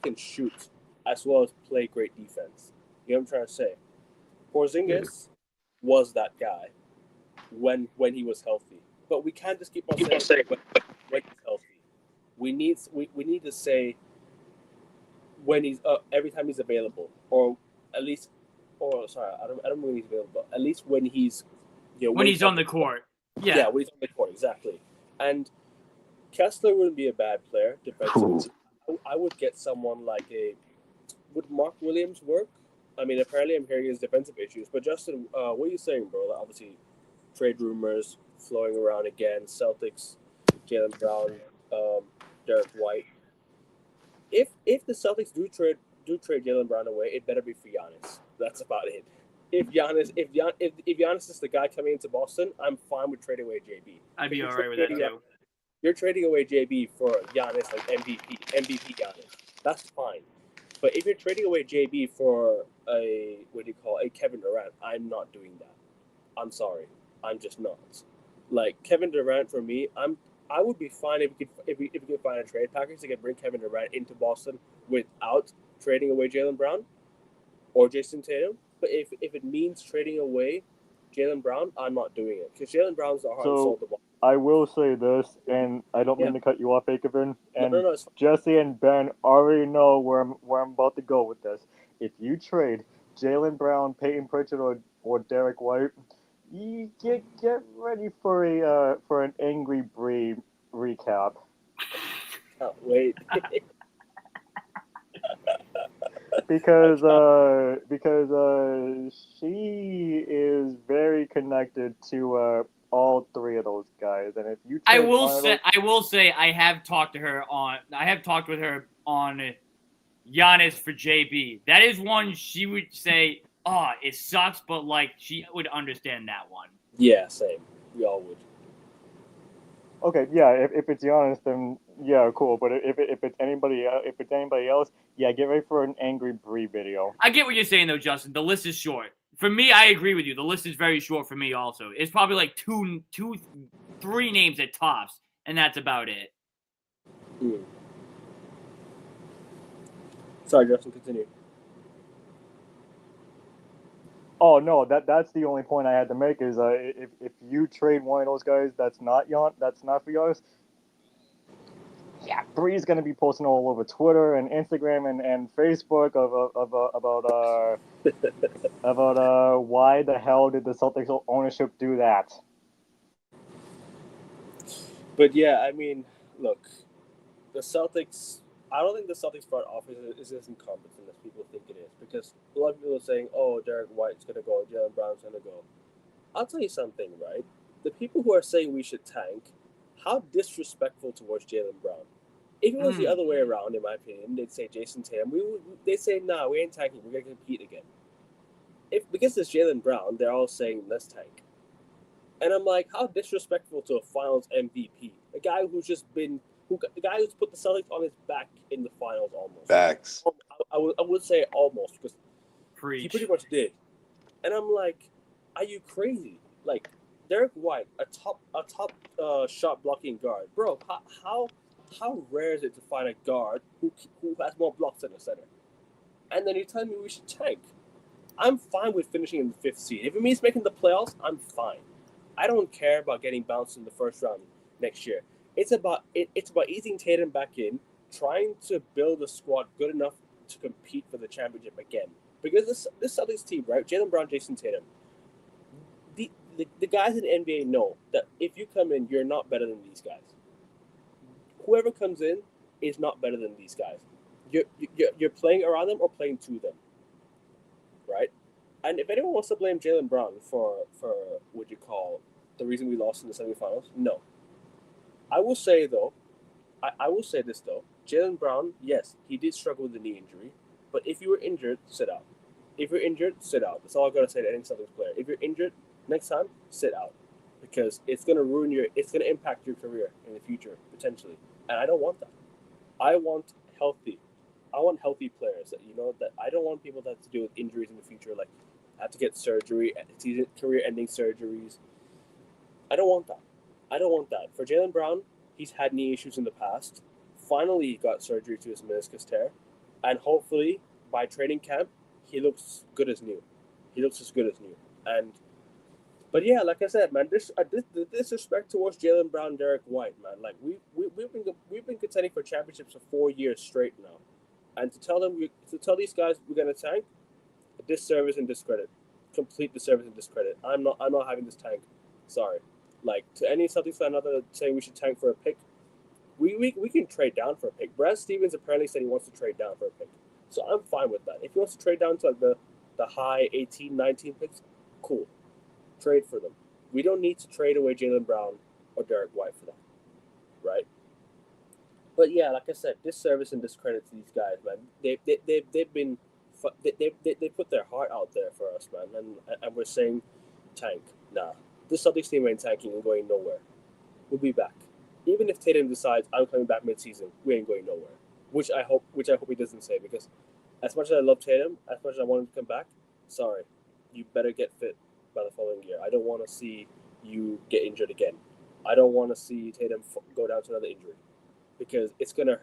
can shoot as well as play great defense. You know what I'm trying to say? Porzingis was that guy when he was healthy, but we can't just keep on saying when he's healthy. We need to say when he's every time he's available, or at least, or sorry, I don't mean he's available. At least when he's When he's on the court. Yeah, when he's on the court, exactly. And Kessler wouldn't be a bad player defensively. I would get someone like would Mark Williams work? I mean, apparently I'm hearing his defensive issues. But Justin, what are you saying, bro? Like, obviously, trade rumors flowing around again. Celtics, Jaylen Brown, Derek White. If the Celtics do trade Jaylen Brown away, it better be for Giannis. That's about it. If Giannis is the guy coming into Boston, I'm fine with trading away JB. I'd be all right with that too. You're trading away JB for Giannis, like MVP Giannis. That's fine. But if you're trading away JB for a Kevin Durant, I'm not doing that. I'm sorry, I'm just not. Like Kevin Durant for me, I would be fine if we could find a trade package that can bring Kevin Durant into Boston without trading away Jaylen Brown or Jason Tatum. But if it means trading away Jaylen Brown, I'm not doing it because Jaylen Brown's the heart and soul of the ball. I will say this, and I don't mean to cut you off, Akevin, and No, Jesse and Ben already know where I'm about to go with this. If you trade Jaylen Brown, Peyton Pritchard, or Derek White, you get ready for an angry Bree recap. Can't wait. because she is very connected to all three of those guys, and if you I will say I have talked with her on Giannis for JB. That is one she would say, "Oh, it sucks," but like she would understand that one. Yeah, same. We all would. Okay, yeah. If it's Giannis, then yeah, cool. But if it's anybody else, yeah, get ready for an angry Bree video. I get what you're saying though, Justin. The list is short. For me, I agree with you. The list is very short for me also. It's probably like three names at tops, and that's about it. Sorry, Justin, continue. Oh no, that's the only point I had to make is if you trade one of those guys that's not for yours, yeah, Bree's gonna be posting all over Twitter and Instagram and Facebook about why the hell did the Celtics ownership do that? But yeah, I mean, look, the Celtics. I don't think the Celtics front office is as incompetent as people think it is because a lot of people are saying, "Oh, Derek White's gonna go, Jalen Brown's gonna go." I'll tell you something, right? The people who are saying we should tank, how disrespectful towards Jalen Brown. If it was the other way around, in my opinion, they'd say Jason Tatum. They'd say, "Nah, we ain't tanking. We're gonna compete again." If because it's Jalen Brown, they're all saying let's tank. And I'm like, how disrespectful to a Finals MVP, a guy who's just been, a guy who's put the Celtics on his back in the Finals almost. Facts. I would say almost because Preach. he pretty much did. And I'm like, are you crazy? Like Derek White, a top shot blocking guard, bro. How rare is it to find a guard who has more blocks than a center? And then you tell me we should tank. I'm fine with finishing in the 5th seed. If it means making the playoffs, I'm fine. I don't care about getting bounced in the first round next year. It's about easing Tatum back in, trying to build a squad good enough to compete for the championship again. Because this Celtics team, right? Jalen Brown, Jason Tatum. The guys in the NBA know that if you come in, you're not better than these guys. Whoever comes in is not better than these guys. You're playing around them or playing to them, right? And if anyone wants to blame Jalen Brown for what you call the reason we lost in the semifinals, no. I will say though, I will say this though, Jalen Brown, yes, he did struggle with the knee injury, but if you were injured, sit out. If you're injured, sit out. That's all I gotta say to any Celtics player. If you're injured, next time, sit out, because it's gonna impact your career in the future potentially, and I don't want that. I want healthy players that that I don't want people that have to deal with injuries in the future, like have to get surgery, career-ending surgeries. I don't want that. I don't want that. For Jalen Brown, he's had knee issues in the past. Finally, he got surgery to his meniscus tear, and hopefully by training camp, he looks good as new. He looks as good as new. But yeah, like I said, man, the disrespect towards Jalen Brown, Derek White, man. Like we've been contending for championships for 4 years straight now, and to tell these guys we're gonna tank, disservice and discredit, complete disservice and discredit. I'm not having this tank. Sorry. Like to any Celtics fan out there saying we should tank for a pick, we can trade down for a pick. Brad Stevens apparently said he wants to trade down for a pick, so I'm fine with that. If he wants to trade down to like the high 18, 19 picks, cool. Trade for them. We don't need to trade away Jalen Brown or Derek White for that, right? But yeah, like I said, disservice and discredit to these guys, man. They've been they put their heart out there for us, man, and we're saying tank. Nah, this Celtics team ain't tanking and going nowhere. We'll be back. Even if Tatum decides I'm coming back mid-season, we ain't going nowhere. Which I hope he doesn't say, because as much as I love Tatum, as much as I want him to come back, sorry, you better get fit by the following year. I don't want to see you get injured again. I don't want to see Tatum go down to another injury, because it's gonna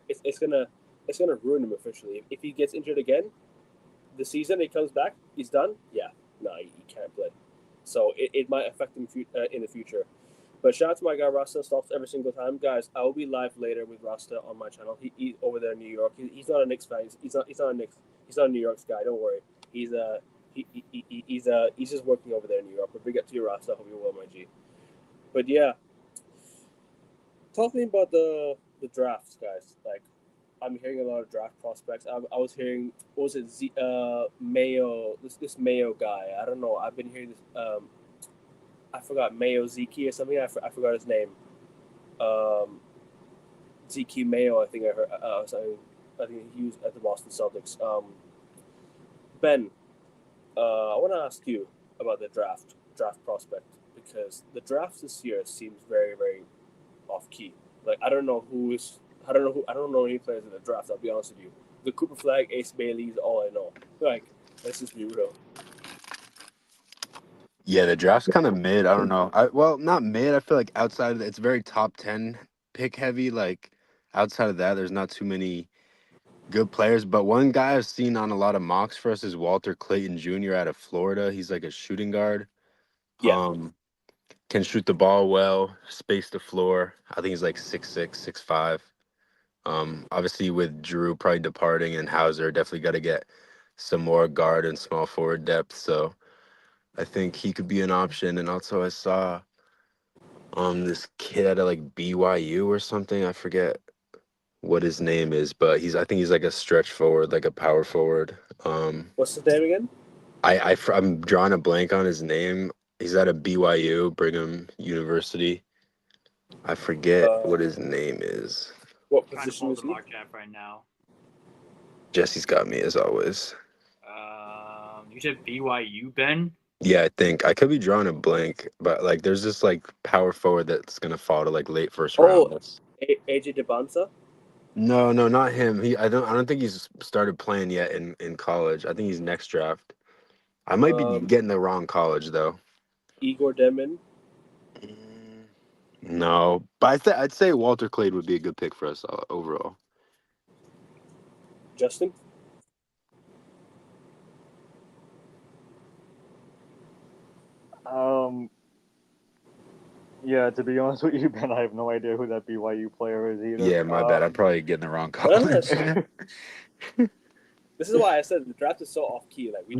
ruin him officially. If he gets injured again, the season he comes back, he's done. Yeah, he can't play. So it might affect him in the future. But shout out to my guy Rasta, stops every single time, guys. I will be live later with Rasta on my channel. He over there in New York. He's not a Knicks fan. He's not a Knicks. He's not a New York guy. Don't worry. He's just working over there in New York. But big up to you, Rasta. Hope you're well, my G. But yeah, talking about the drafts, guys. Like, I'm hearing a lot of draft prospects. I was hearing, what was it, Mayo, this Mayo guy. I don't know. I've been hearing this. I forgot, Mayo Zeke or something. I forgot his name. Zeke Mayo, I think I heard. I think he was at the Boston Celtics. Ben, I want to ask you about the draft prospect, because the draft this year seems very, very off key. Like, I don't know any players in the draft. I'll be honest with you. The Cooper Flag, Ace Bailey is all I know. Like, let's just be real. Yeah, the draft's kind of mid. I don't know. Well, not mid. I feel like outside of it's very top 10 pick heavy. Like outside of that, there's not too many good players. But one guy I've seen on a lot of mocks for us is Walter Clayton Jr. out of Florida. He's like a shooting guard. Yeah. Can shoot the ball well, space the floor. I think he's like 6'6", 6'5". Obviously with Drew probably departing and Hauser, definitely got to get some more guard and small forward depth. So I think he could be an option. And also I saw this kid out of like BYU or something. I forget what his name is, but I think he's like a stretch forward, like a power forward. What's his name again? I'm drawing a blank on his name. He's at a BYU, Brigham University. I forget what his name is. What Trying to position pull is the he? mock draft right now. Jesse's got me as always. You said BYU, Ben? Yeah, I think I could be drawing a blank, but like there's this like power forward that's gonna fall to like late first round. AJ DeBanza? No, not him. I don't think he's started playing yet in college. I think he's next draft. I might be getting the wrong college though. Igor Demin? No, but I'd say Walter Clay would be a good pick for us overall. Justin? Yeah, to be honest with you, Ben, I have no idea who that BYU player is either. Yeah, my bad. I'm probably getting the wrong No, college. this is why I said the draft is so off key. Like we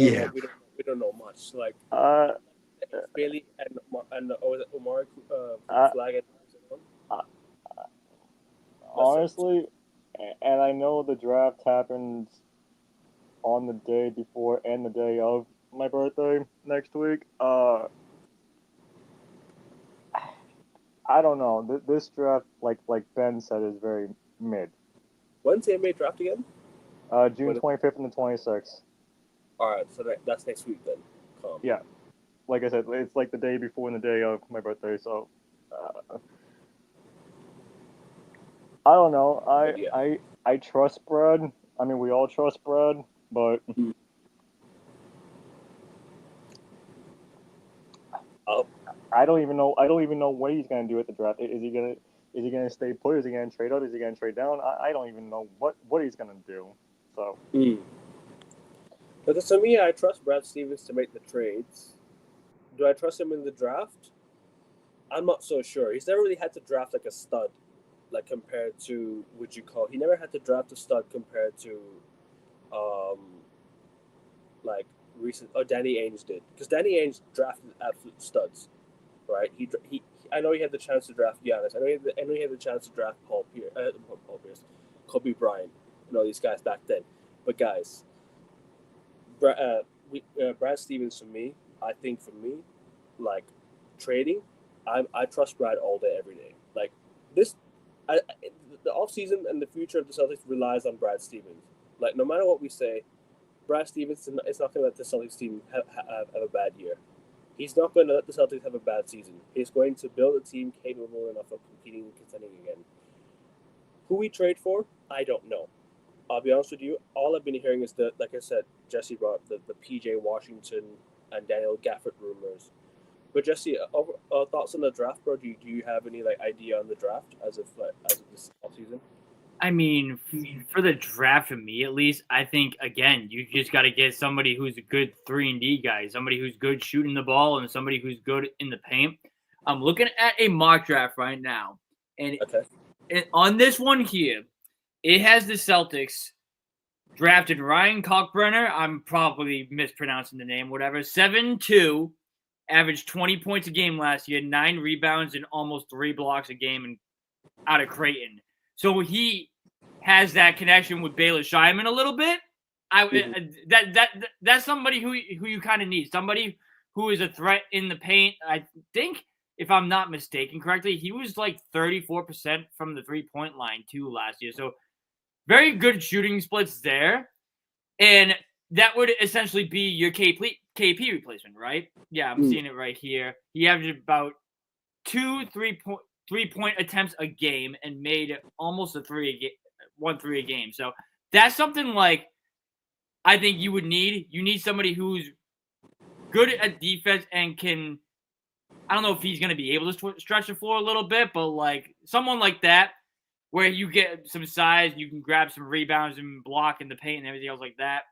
don't know much. Like Bailey and Omar Flag. Honestly, and I know the draft happens on the day before and the day of my birthday next week. I don't know. This draft, like Ben said, is very mid. When's the NBA draft again? June 25th and the 26th. All right, so that's next week then. Yeah, like I said, it's like the day before and the day of my birthday. So, I don't know. I trust Brad. I mean, we all trust Brad, but I don't even know what he's gonna do at the draft. Is he gonna stay put? Is he gonna trade up? Is he gonna trade down? I don't even know what he's gonna do. So. But to me, I trust Brad Stevens to make the trades. Do I trust him in the draft? I'm not so sure. He's never really had to draft like a stud, like compared to he never had to draft a stud compared to, like recent. Oh, Danny Ainge did, because Danny Ainge drafted absolute studs, right? I know he had the chance to draft Giannis. I know he had the chance to draft Paul Pierce, Kobe Bryant, these guys back then. But guys, Brad Stevens I think for me, like trading, I trust Brad all day, every day. Like this, the offseason and the future of the Celtics relies on Brad Stevens. Like no matter what we say, Brad Stevens is not going to let the Celtics team have a bad year. He's not going to let the Celtics have a bad season. He's going to build a team capable enough of competing and contending again. Who we trade for, I don't know. I'll be honest with you. All I've been hearing is that, like I said, Jesse brought the PJ Washington and Daniel Gafford rumors. But Jesse, thoughts on the draft, bro? Do you have any idea on the draft as of this offseason? I mean, for the draft, for me at least, I think again you just got to get somebody who's a good 3-and-D guy, somebody who's good shooting the ball, and somebody who's good in the paint. I'm looking at a mock draft right now, and on this one here, it has the Celtics drafted Ryan Kalkbrenner. I'm probably mispronouncing the name, whatever. 7'2", averaged 20 points a game last year, 9 rebounds, and almost 3 blocks a game, and out of Creighton. So he has that connection with Baylor Scheinman a little bit. That's somebody who you kind of need. Somebody who is a threat in the paint. I think, if I'm not mistaken correctly, he was like 34% from the 3-point line too last year. So very good shooting splits there. And that would essentially be your KP replacement, right? Yeah, I'm seeing it right here. He averaged about 2 3-point attempts a game and made almost 1 3 a game. So that's something like I think you would need. You need somebody who's good at defense and can. I don't know if he's going to be able to stretch the floor a little bit, but like someone like that where you get some size, you can grab some rebounds and block in the paint and everything else like that.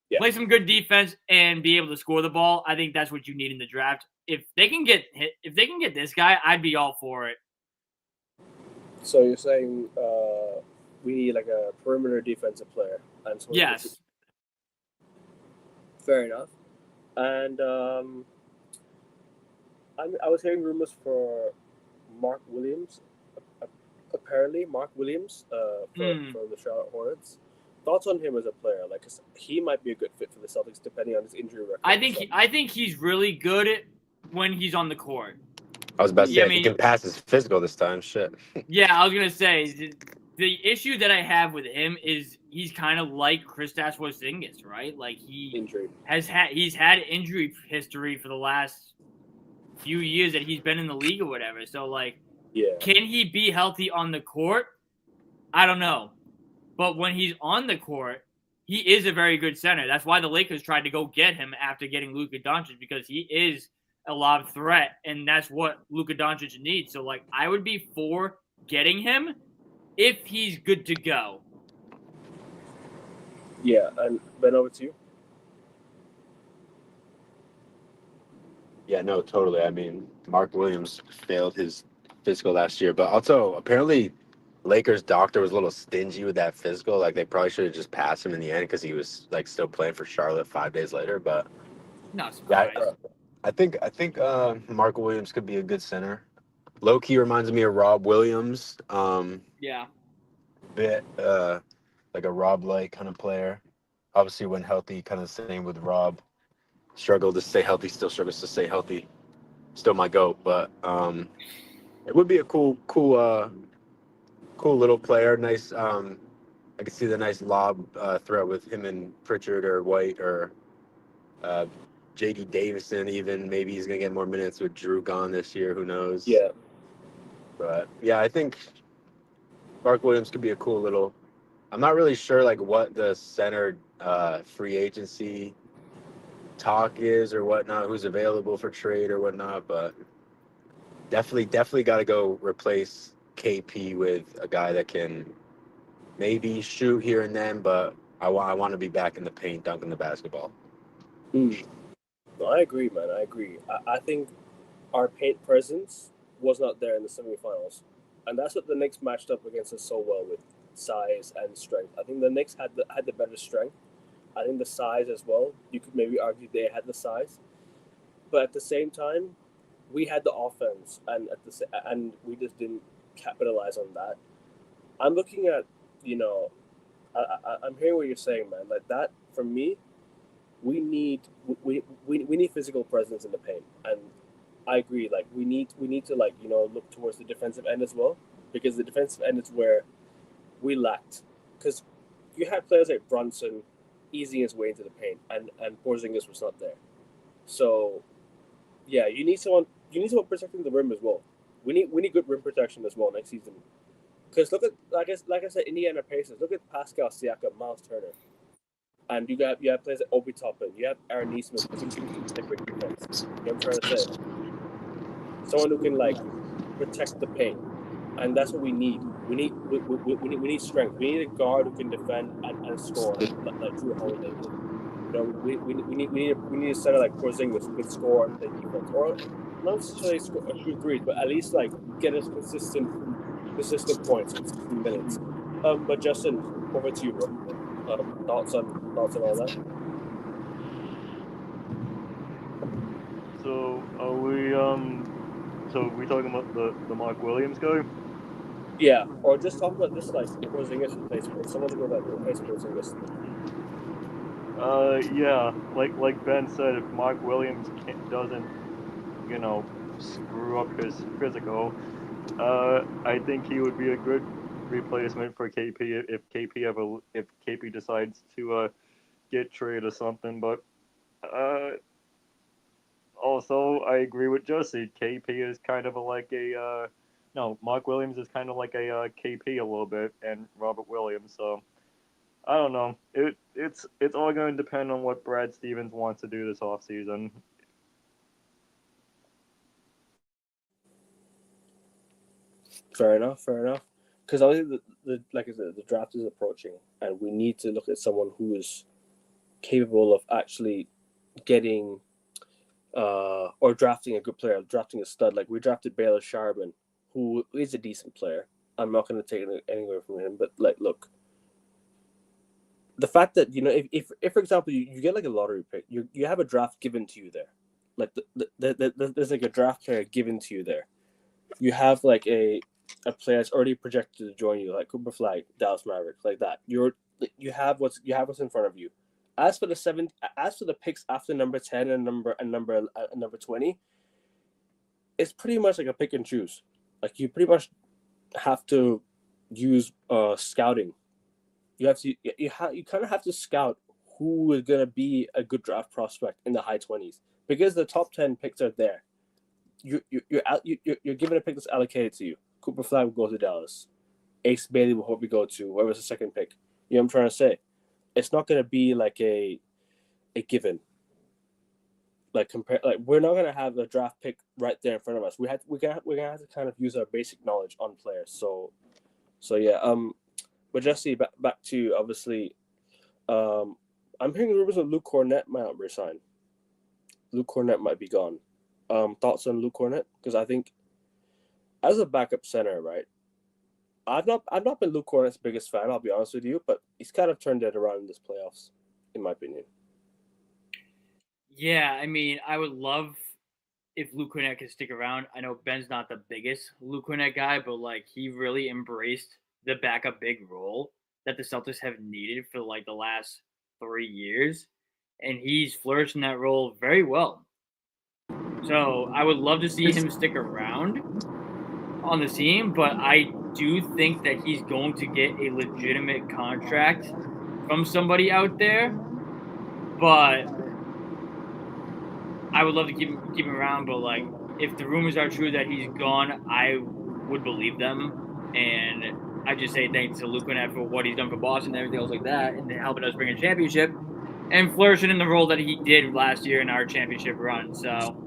Yeah. Play some good defense and be able to score the ball. I think that's what you need in the draft. If they can get this guy, I'd be all for it. So you're saying we need like a perimeter defensive player, and so Yes. Fair enough. And I was hearing rumors for Mark Williams. Apparently, Mark Williams for the Charlotte Hornets. Thoughts on him as a player? Like, 'cause he might be a good fit for the Celtics depending on his injury record. I think he's really good when he's on the court. I was about to say, I he mean, can pass his physical this time. Shit. Yeah, I was gonna say the issue that I have with him is he's kind of like Kristaps Porzingis, right? Like he's had injury history for the last few years that he's been in the league or whatever. So like, can he be healthy on the court? I don't know, but when he's on the court, he is a very good center. That's why the Lakers tried to go get him after getting Luka Doncic, because he is a lob threat, and that's what Luka Doncic needs. So like, I would be for getting him if he's good to go. Yeah, and Ben, over to you. Yeah, no, totally. I mean, Mark Williams failed his physical last year, but also apparently Lakers doctor was a little stingy with that physical. Like they probably should have just passed him in the end because he was like still playing for Charlotte 5 days later. But not surprised. I think Mark Williams could be a good center. Low key reminds me of Rob Williams. Yeah. Bit like a Rob-like kind of player. Obviously, when healthy, kind of the same with Rob. Struggled to stay healthy, still struggles to stay healthy. Still my goat, but it would be a cool little player. Nice. I could see the nice lob threat with him and Pritchard or White or J.D. Davison. Even maybe he's gonna get more minutes with Drew gone this year. Who knows? Yeah. But yeah, I think Mark Williams could be a cool little. I'm not really sure like what the center free agency talk is or whatnot, who's available for trade or whatnot, but definitely got to go replace KP with a guy that can maybe shoot here and then, but I want to be back in the paint dunking the basketball. No, I agree, man. I agree. I think our paint presence was not there in the semifinals, and that's what the Knicks matched up against us so well with size and strength. I think the Knicks had the better strength. I think the size as well. You could maybe argue they had the size, but at the same time, we had the offense, and we just didn't capitalize on that. I'm looking at, I'm hearing what you're saying, man. Like that for me, we need physical presence in the paint, and I agree. Like we need to look towards the defensive end as well, because the defensive end is where we lacked. Because you had players like Brunson easing his way into the paint, and Porzingis was not there. So, yeah, you need someone protecting the rim as well. We need good rim protection as well next season. Because look at like I said, Indiana Pacers. Look at Pascal Siakam, Miles Turner, and you have players like Obi Toppin. You have Aaron Nesmith who can protect quick defense. You know what I'm trying to say? Someone who can like protect the paint, and that's what we need. We need strength. We need a guard who can defend and score like Drew Holiday did. We need a center like Porzingis who can score and play defense, or not necessarily shoot threes, but at least like get us consistent points, consistent minutes. But Justin, over to you, bro. Thoughts on all that? So are we talking about the Mark Williams guy? Yeah, or just talk about this like Porzingis replacement. Someone to go that replace Porzingis. Yeah, like Ben said, if Mark Williams doesn't, screw up his physical, I think he would be a good replacement for KP if KP decides to get traded or something. But also I agree with Jesse. KP is kind of Mark Williams is kind of like a KP a little bit, and Robert Williams. So I don't know. It's all going to depend on what Brad Stevens wants to do this offseason. Fair enough. because obviously like I said, the draft is approaching, and we need to look at someone who is capable of actually getting or drafting a good player, drafting a stud. Like we drafted Baylor Sharman, who is a decent player. I'm not going to take it anywhere from him, but like, look, the fact that if for example you get like a lottery pick, you have a draft given to you there, like there's like a draft player given to you there. You have like a player that's already projected to join you, like Cooper Flag, Dallas Mavericks, like that. You have what's in front of you. As for the picks after number 10 and number 20, it's pretty much like a pick and choose. Like you pretty much have to use scouting. You kind of have to scout who is gonna be a good draft prospect in the high 20s, because the top 10 picks are there. You're given a pick that's allocated to you. Cooper Flag will go to Dallas. Ace Bailey will probably go to whoever's the second pick. You know what I'm trying to say? It's not gonna be like a given. Like we're not gonna have the draft pick right there in front of us. We're gonna have to kind of use our basic knowledge on players. So yeah. But Jesse, back to you, obviously. I'm hearing rumors that Luke Cornett might not resign. Luke Cornett might be gone. Thoughts on Luke Cornett? Because I think as a backup center, right? I've not been Luke Cornett's biggest fan, I'll be honest with you, but he's kind of turned it around in this playoffs, in my opinion. Yeah, I mean, I would love if Luke Cornett could stick around. I know Ben's not the biggest Luke Cornett guy, but like he really embraced the backup big role that the Celtics have needed for like the last 3 years, and he's flourished in that role very well. So I would love to see him stick around on the team, but I do think that he's going to get a legitimate contract from somebody out there. But I would love to keep him around. But like, if the rumors are true that he's gone, I would believe them. And I just say thanks to Luke Cornett for what he's done for Boston and everything else like that, and helping us bring a championship and flourishing in the role that he did last year in our championship run. So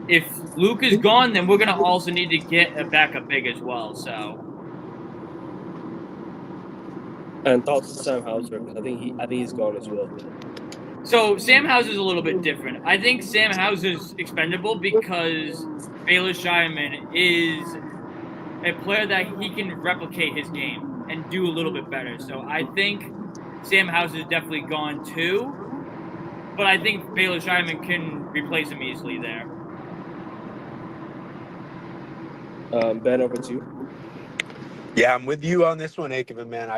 if Luke is gone, then we're gonna also need to get a backup big as well. So. And thoughts on Sam Hauser, because I think he's gone as well. So Sam Hauser's a little bit different. I think Sam Hauser's expendable because Baylor Shireman is a player that he can replicate his game and do a little bit better. So I think Sam Hauser's definitely gone too, but I think Baylor Shireman can replace him easily there. Ben, over to you. Yeah, I'm with you on this one, Aikman, man.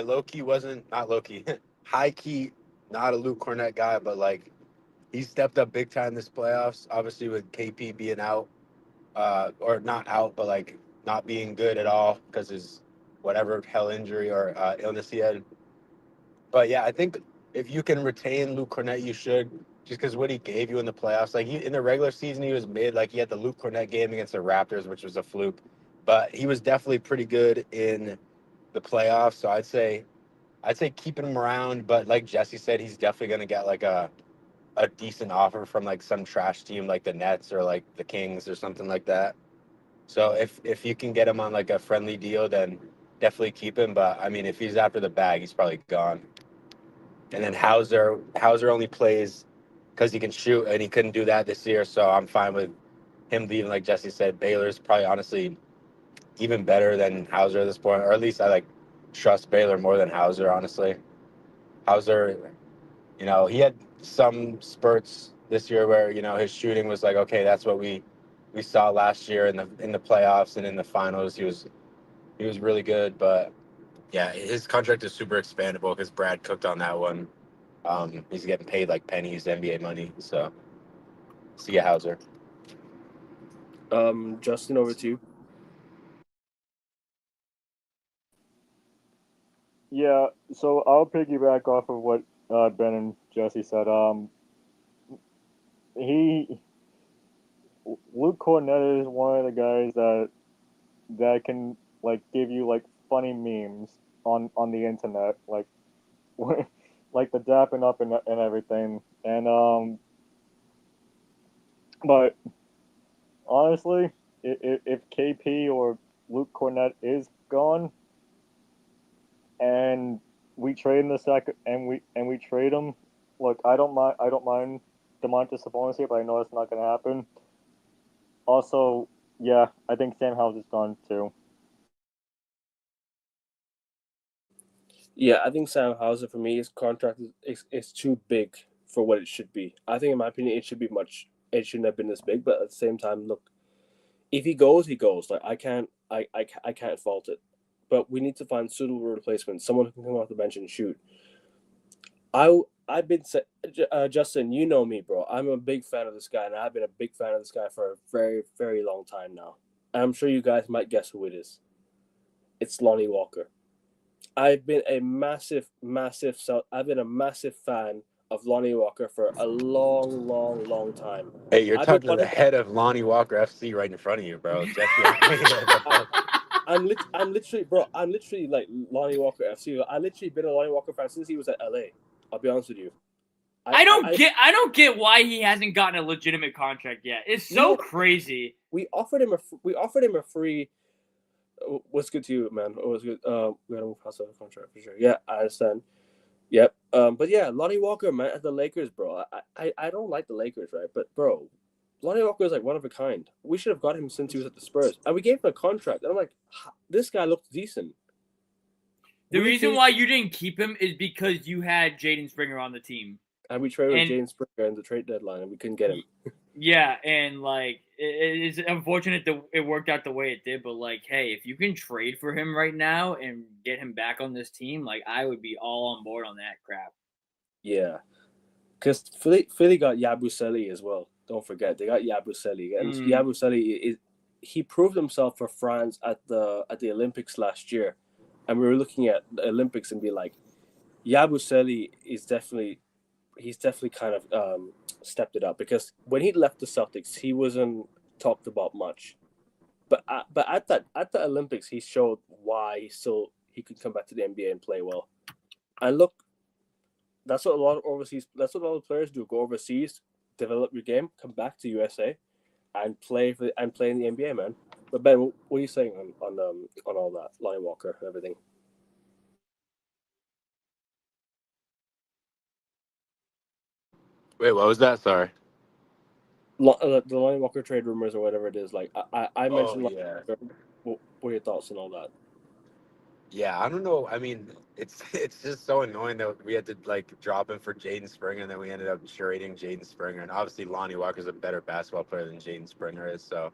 Low-key wasn't, not low-key, high-key, not a Luke Cornett guy, but, like, he stepped up big time this playoffs, obviously with KP being out, or not out, but, like, not being good at all because his whatever hell injury or illness he had. But, yeah, I think if you can retain Luke Cornett, you should, just because what he gave you in the playoffs. Like, in the regular season, he was mid. Like, he had the Luke Cornett game against the Raptors, which was a fluke. But he was definitely pretty good in the playoffs. So I'd say keeping him around. But like Jesse said, he's definitely going to get like a decent offer from like some trash team like the Nets or like the Kings or something like that. So if you can get him on like a friendly deal, then definitely keep him. But I mean, if he's after the bag, he's probably gone. And then Hauser only plays because he can shoot, and he couldn't do that this year. So I'm fine with him leaving. Like Jesse said, Baylor's probably honestly even better than Hauser at this point, or at least I like trust Baylor more than Hauser, honestly. Hauser, he had some spurts this year where, his shooting was like, okay, that's what we saw last year in the playoffs and in the finals. He was really good, but yeah, his contract is super expandable because Brad cooked on that one. He's getting paid like pennies, NBA money. So see ya, Hauser. Justin, over to you. Yeah, so I'll piggyback off of what Ben and Jesse said. He Luke Cornett is one of the guys that can like give you like funny memes on the internet, like like the dapping up and everything. And but honestly, if KP or Luke Cornett is gone, and we trade in the second, and we trade him. Look, I don't mind Demontis Sabonis here, but I know that's not going to happen. Also, yeah, I think Sam Howell's is gone too. Yeah, I think Sam Hauser, for me, his contract is too big for what it should be. I think, in my opinion, it shouldn't have been this big. But at the same time, look, if he goes, he goes. Like, I can't fault it. But we need to find suitable replacements, someone who can come off the bench and shoot. I've been Justin, you know me, bro. I'm a big fan of this guy, and I've been a big fan of this guy for a very, very long time now. And I'm sure you guys might guess who it is. It's Lonnie Walker. I've been a massive fan of Lonnie Walker for a long, long, long time. Hey, you're I've been talking to the head of Lonnie Walker FC right in front of you, bro. Jesse Almeida. I'm literally, bro. I'm literally like Lonnie Walker FC. I literally been a Lonnie Walker fan since he was at LA. I'll be honest with you. I don't get why he hasn't gotten a legitimate contract yet. It's so crazy. We offered him a free. What's good to you, man? It was good. We got to move past the contract for sure. Yeah, I understand. Yep. But yeah, Lonnie Walker, man, at the Lakers, bro. I don't like the Lakers, right? But bro, Lonnie Walker is like one of a kind. We should have got him since he was at the Spurs, and we gave him a contract. And I'm like, this guy looks decent. The reason why you didn't keep him is because you had Jaden Springer on the team. And we traded Jaden Springer in the trade deadline, and we couldn't get him. Yeah, and like it's unfortunate that it worked out the way it did, but like, hey, if you can trade for him right now and get him back on this team, like I would be all on board on that crap. Yeah, because Philly got Yabusele as well. Don't forget they got Yabusele, and Yabusele he proved himself for France at the Olympics last year, and we were looking at the Olympics and be like, Yabusele is definitely. He's definitely kind of stepped it up, because when he left the Celtics, he wasn't talked about much. But at the Olympics, he showed why he could come back to the NBA and play well. And look, that's what a lot of players do: go overseas, develop your game, come back to USA, and play in the NBA, man. But Ben, what are you saying on all that, Lonnie Walker and everything? Wait, what was that? Sorry. The Lonnie Walker trade rumors or whatever it is, like I mentioned. Yeah. What are your thoughts on all that? Yeah, I don't know. I mean, it's just so annoying that we had to like drop him for Jaden Springer, and then we ended up trading Jaden Springer. And obviously, Lonnie Walker's a better basketball player than Jaden Springer is, so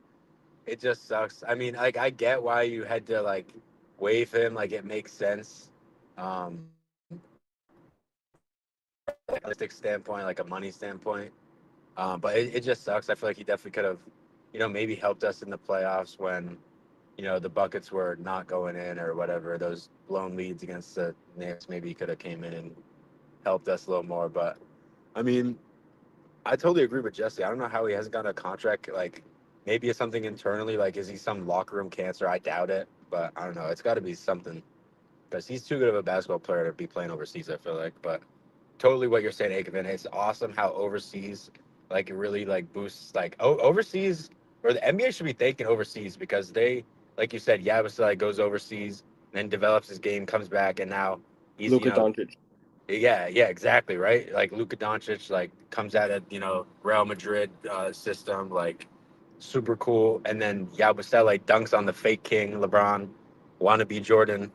it just sucks. I mean, like I get why you had to like waive him, like it makes sense. Like a realistic standpoint, like a money standpoint. But it just sucks. I feel like he definitely could have, maybe helped us in the playoffs when, the buckets were not going in or whatever. Those blown leads against the Knicks, maybe he could have came in and helped us a little more. But, I mean, I totally agree with Jesse. I don't know how he hasn't gotten a contract. Like, maybe it's something internally. Like, is he some locker room cancer? I doubt it. But I don't know. It's got to be something. Because he's too good of a basketball player to be playing overseas, I feel like. But totally what you're saying, Akevin. It's awesome how overseas, like, it really, like, boosts, like, overseas, or the NBA should be thanking overseas because they, like you said, Yabusele goes overseas, then develops his game, comes back, and now he's, Luka Doncic. Yeah, exactly, right? Like, Luka Doncic, like, comes out of, Real Madrid system, like, super cool. And then Yabusele dunks on the fake king, LeBron, wannabe Jordan.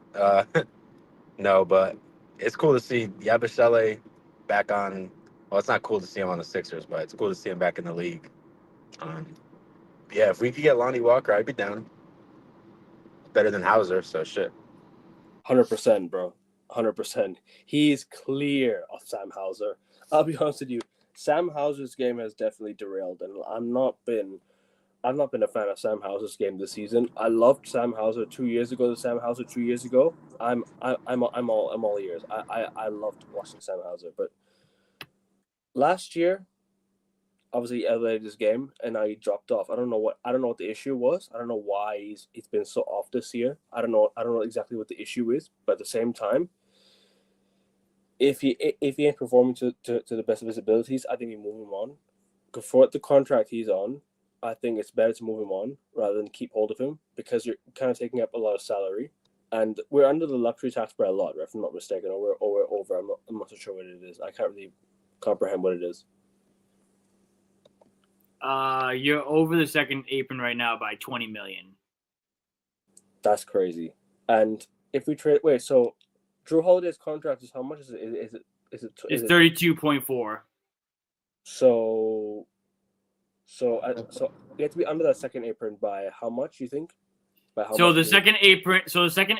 No, but it's cool to see Yabusele back on. Well, it's not cool to see him on the Sixers, but it's cool to see him back in the league. Yeah, if we could get Lonnie Walker, I'd be down. Better than Hauser, so shit. 100%, bro. 100%. He's clear of Sam Hauser. I'll be honest with you. Sam Hauser's game has definitely derailed, and I've not been a fan of Sam Hauser's game this season. I loved Sam Hauser 2 years ago. I'm all ears. I loved watching Sam Hauser, but last year, obviously he elevated his game, and now he dropped off. I don't know what the issue was. I don't know why he's been so off this year. I don't know exactly what the issue is, but at the same time, if he ain't performing to the best of his abilities, I think we move him on. For the contract he's on, I think it's better to move him on rather than keep hold of him, because you're kind of taking up a lot of salary. and we're under the luxury tax by a lot, right, if I'm not mistaken, or we're over. I'm not so sure what it is. I can't really comprehend what it is. You're over the second apron right now by 20 million. That's crazy. And if we trade, so Drew Holiday's contract is how much? Is it It's 32.4. So you have to be under that second apron by how much, you think? By how So much? the second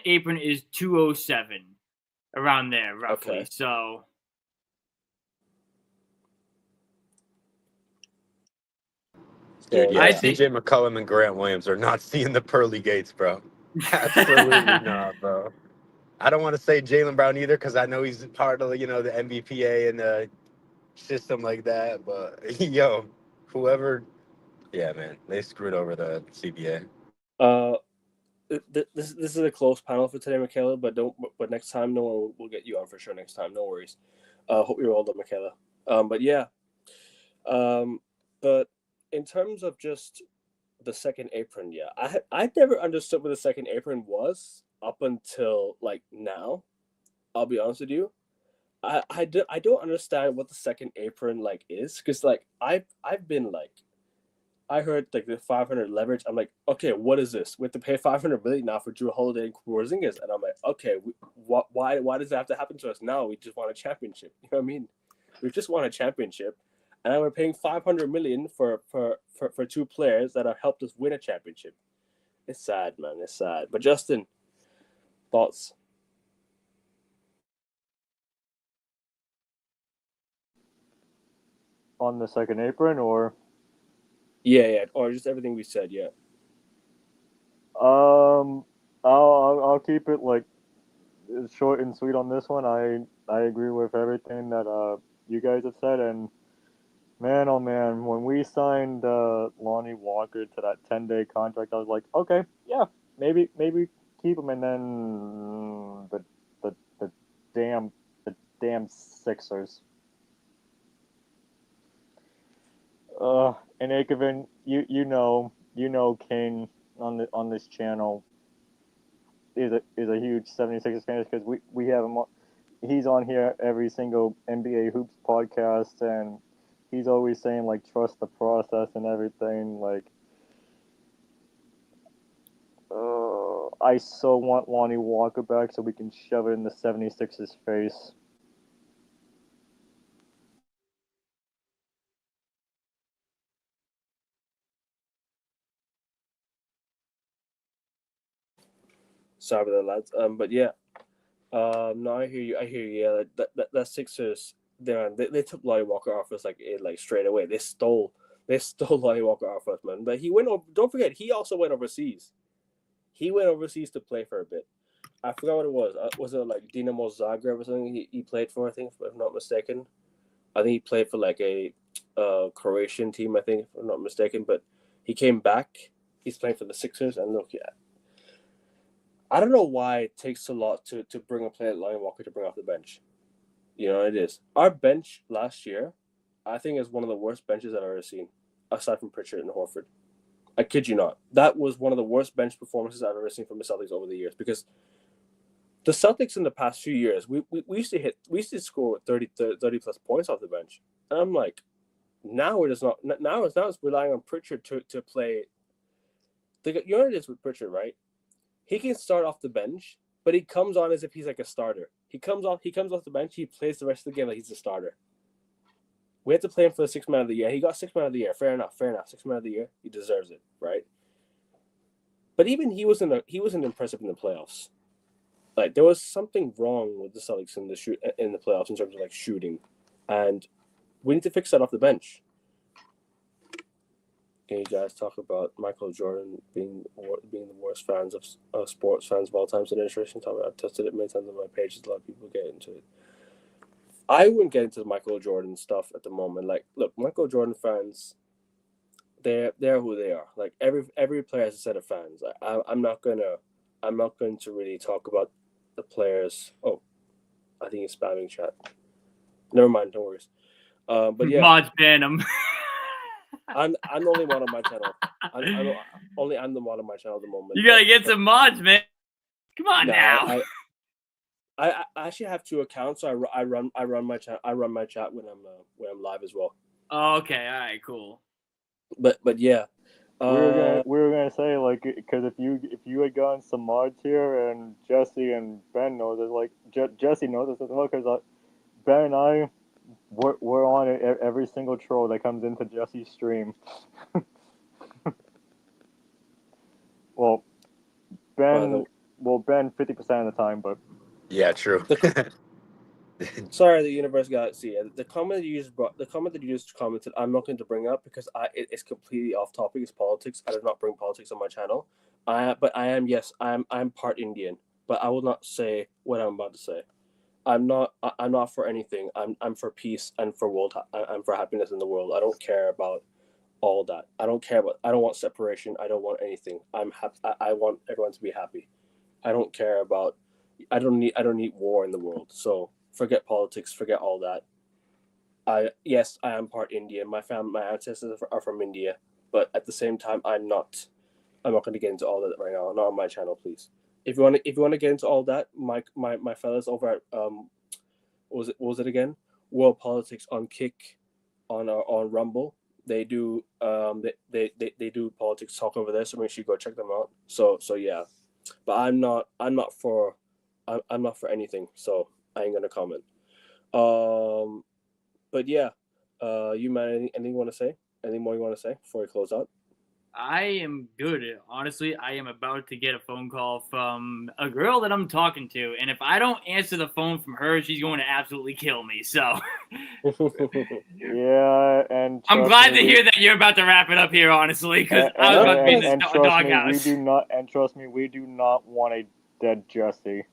apron is 207, around there roughly. Okay. So Dude, yeah, I think- CJ McCollum and Grant Williams are not seeing the pearly gates, bro. Absolutely not, bro. I don't want to say Jaylen Brown either because I know he's part of the NBPA and the system like that. But yo, whoever, yeah, man, they screwed over the CBA. This is a close panel for today, Michaela. But next time, no, we'll get you on for sure. Next time, no worries. Hope you're all done, Michaela. But yeah. But in terms of just the second apron, yeah, I never understood what the second apron was up until like now. I'll be honest with you. I don't understand what the second apron like is, because like I've been like, I heard like the 500 leverage. I'm like, okay, what is this? We have to pay 500 million now for Drew Holiday and Porzingis, and I'm like, okay, why does that have to happen to us now? We just want a championship. You know what I mean? We just want a championship, and we're paying 500 million for two players that have helped us win a championship. It's sad, man. It's sad. But Justin, thoughts? On the second apron, or Yeah, or just everything we said. Yeah. I'll keep it like short and sweet on this one. I agree with everything that you guys have said, and man, oh man, when we signed Lonnie Walker to that 10-day contract, I was like, okay, yeah, maybe keep him, and then the damn Sixers. And Akeven, you know King on this channel is a huge 76ers fan, because we have him. He's on here every single NBA Hoops podcast, and he's always saying like trust the process and everything. Like, I so want Lonnie Walker back so we can shove it in the 76ers face. Sorry about that, lads. But yeah. No, I hear you. Yeah, that Sixers. They took Lonnie Walker off us like straight away. They stole Lonnie Walker off us, man. But he went over. Don't forget, he also went overseas. He went overseas to play for a bit. I forgot what it was. Was it like Dinamo Zagreb or something? He played for, I think, if I'm not mistaken. I think he played for like a Croatian team, I think, if I'm not mistaken. But he came back. He's playing for the Sixers, and look, yeah. I don't know why it takes a lot to bring a player like Lonnie Walker to bring off the bench. You know, it is. Our bench last year, I think, is one of the worst benches I've ever seen, aside from Pritchard and Horford. I kid you not. That was one of the worst bench performances I've ever seen from the Celtics over the years, because the Celtics in the past few years, we used to score 30 plus points off the bench. And I'm like, now it is not. Now it's relying on Pritchard to play. You know what it is with Pritchard, right? He can start off the bench, but he comes on as if he's like a starter. He comes off the bench, he plays the rest of the game like he's a starter. We had to play him for the 6th man of the year. He got 6th man of the year. Fair enough. 6th man of the year. He deserves it, right? But even he wasn't impressive in the playoffs. Like, there was something wrong with the Celtics in the playoffs in terms of like shooting, and we need to fix that off the bench. Can you guys talk about Michael Jordan being the worst fans of sports fans of all time? It's an interesting topic. I've tested it many times on my page. A lot of people get into it. I wouldn't get into the Michael Jordan stuff at the moment. Like, look, Michael Jordan fans, they're who they are. Like, every player has a set of fans. I'm not going to really talk about the players. Oh, I think he's spamming chat. Never mind, no worries. But yeah, Mods ban him. I'm the only one on my channel. I'm the one on my channel at the moment. You gotta get some mods, man. Come on No, now. I actually have 2 accounts. So I run my chat. I run my chat when I'm live as well. Oh, okay, all right, cool. But yeah. We were gonna say like because if you had gotten some mods here and Jesse and Ben knows it, like Jesse knows this as well because Ben and I we're on it every single troll that comes into Jesse's stream. Well, Ben 50% of the time, but Yeah, true. Sorry, the universe galaxy. The comment that you just commented, I'm not going to bring up because it's completely off topic. It's politics. I do not bring politics on my channel. But I am, yes, I'm part Indian, but I will not say what I'm about to say. I'm not for anything. I'm for peace and for I'm for happiness in the world. I don't care about all that. I don't want separation. I don't want anything. I'm happy. I want everyone to be happy. I don't care about. I don't need war in the world. So forget politics. Forget all that. Yes, I am part Indian. My ancestors are from India, but at the same time, I'm not. I'm not going to get into all that right now. Not on my channel, please. If you want to get into all that, my fellas over at what was it again? World Politics on Kick, on Rumble. They do they do politics talk over there, so make sure you go check them out. So yeah, but I'm not for anything, so I ain't gonna comment. But yeah, you man, anything you want to say? Anything more you want to say before we close out? I am good. Honestly, I am about to get a phone call from a girl that I'm talking to, and if I don't answer the phone from her, she's going to absolutely kill me. So yeah, and I'm glad to hear that you're about to wrap it up here, honestly, because I was about to be in the doghouse. Trust me, we do not want a dead Jesse.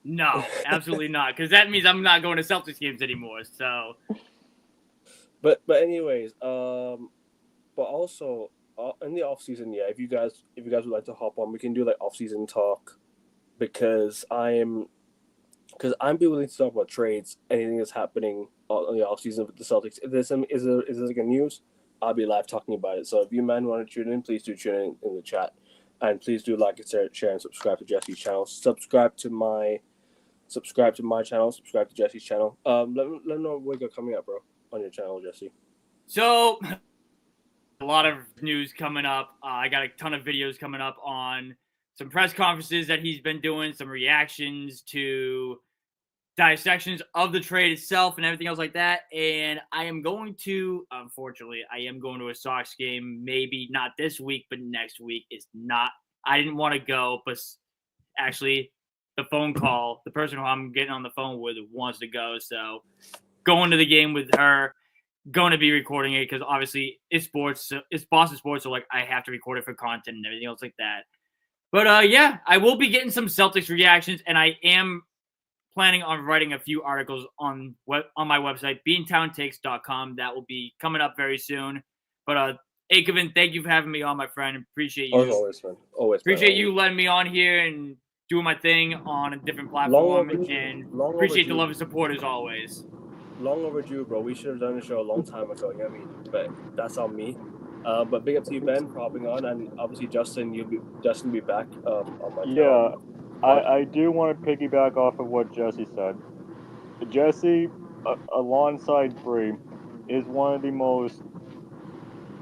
No, absolutely not, because that means I'm not going to Celtics games anymore. So, but anyways, but also in the off season, yeah, if you guys would like to hop on, we can do like off season talk, because I'm be willing to talk about trades, anything that's happening on the off season with the Celtics. If there's is there like a news, I'll be live talking about it. So if you men want to tune in, please do tune in the chat, and please do like and share and subscribe to Jesse's channel. Subscribe to my channel. Subscribe to Jesse's channel. Let me know what you got coming up, bro, on your channel, Jesse. So a lot of news coming up. I got a ton of videos coming up on some press conferences that he's been doing, some reactions to dissections of the trade itself and everything else like that. And I am going to, unfortunately, a Sox game, maybe not this week, but next week. I didn't want to go, but actually the phone call, the person who I'm getting on the phone with wants to go. So going to the game with her, going to be recording it because obviously it's sports, it's Boston sports. So like I have to record it for content and everything else like that. But yeah, I will be getting some Celtics reactions, and I am planning on writing a few articles on my website, beantowntakes.com. That will be coming up very soon. But Akeven, thank you for having me on, my friend. Appreciate you. Always, man. Always. Appreciate you letting me on here and doing my thing on a different platform. Appreciate the love and support as always. Long overdue, bro. We should have done the show a long time ago. You know what I mean? But that's on me. But big up to you, Ben, for hopping on, and obviously Justin will be back on my channel. Yeah, I do want to piggyback off of what Jesse said. Jesse, alongside Bree, is one of the most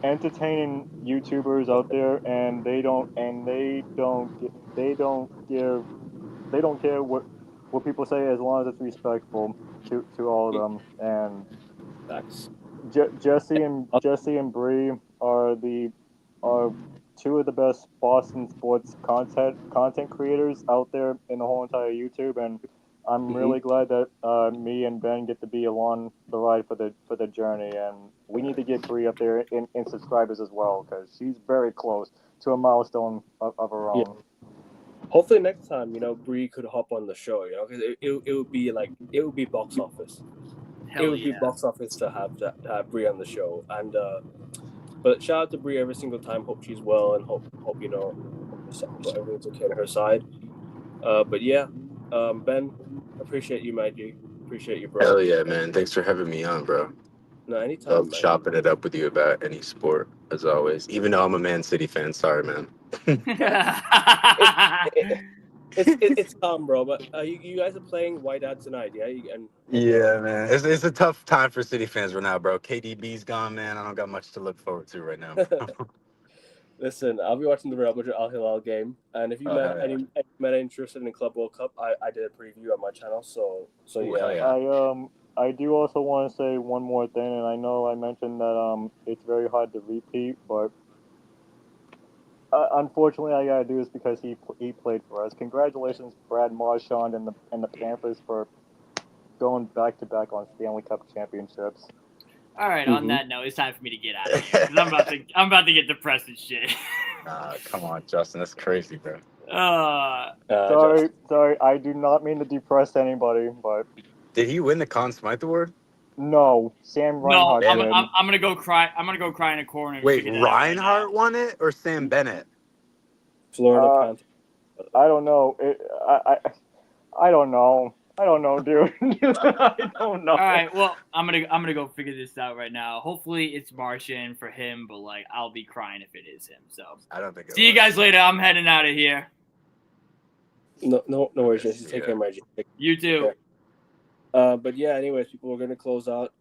entertaining YouTubers out there, and they don't care what people say as long as it's respectful to all of them. And Facts. Jesse and Bree are two of the best Boston sports content creators out there in the whole entire YouTube, and I'm really glad that me and Ben get to be along the ride for the journey, and we need to get Bree up there in subscribers as well, because she's very close to a milestone of her own. Yeah. Hopefully next time, Bree could hop on the show, because it would be box office. Hell be box office to have Bree on the show, and but shout out to Bree every single time. Hope she's well, and hope everything's okay on her side. But yeah, Ben, appreciate you, my G. Appreciate you, bro. Hell yeah, man. Thanks for having me on, bro. No, anytime. Love chopping it up with you about any sport, as always. Even though I'm a Man City fan, sorry, man. It's calm, bro. But you guys are playing Whiteout tonight, yeah? Yeah, man. It's a tough time for City fans right now, bro. KDB's gone, man. I don't got much to look forward to right now. Listen, I'll be watching the Real Madrid Al Hilal game, and if you Oh, hell yeah. any men interested in Club World Cup, I did a preview on my channel. So Ooh, yeah. hell yeah. I do also want to say one more thing, and I know I mentioned that it's very hard to repeat, but unfortunately I gotta do this because he played for us. Congratulations, Brad Marchand and the Panthers for going back to back on Stanley Cup championships. All right. On that note, it's time for me to get out of here because I'm about to get depressed and shit. Come on, Justin. That's crazy, bro. Sorry, I do not mean to depress anybody, but Did he win the Conn Smythe Award? no, Sam No, Reinhart did. I'm gonna go cry. I'm gonna go cry in a corner. And Wait, figure that out right Reinhart now. won it or Sam Bennett? Florida Panthers. I don't know. I don't know. I don't know, dude. I don't know. All right, well, I'm gonna go figure this out right now. Hopefully, it's Martian for him, but like, I'll be crying if it is him. So, I don't think. see you guys later. I'm heading out of here. No worries. Just take care, Reggie. You too. But yeah, anyways, people, we're gonna close out.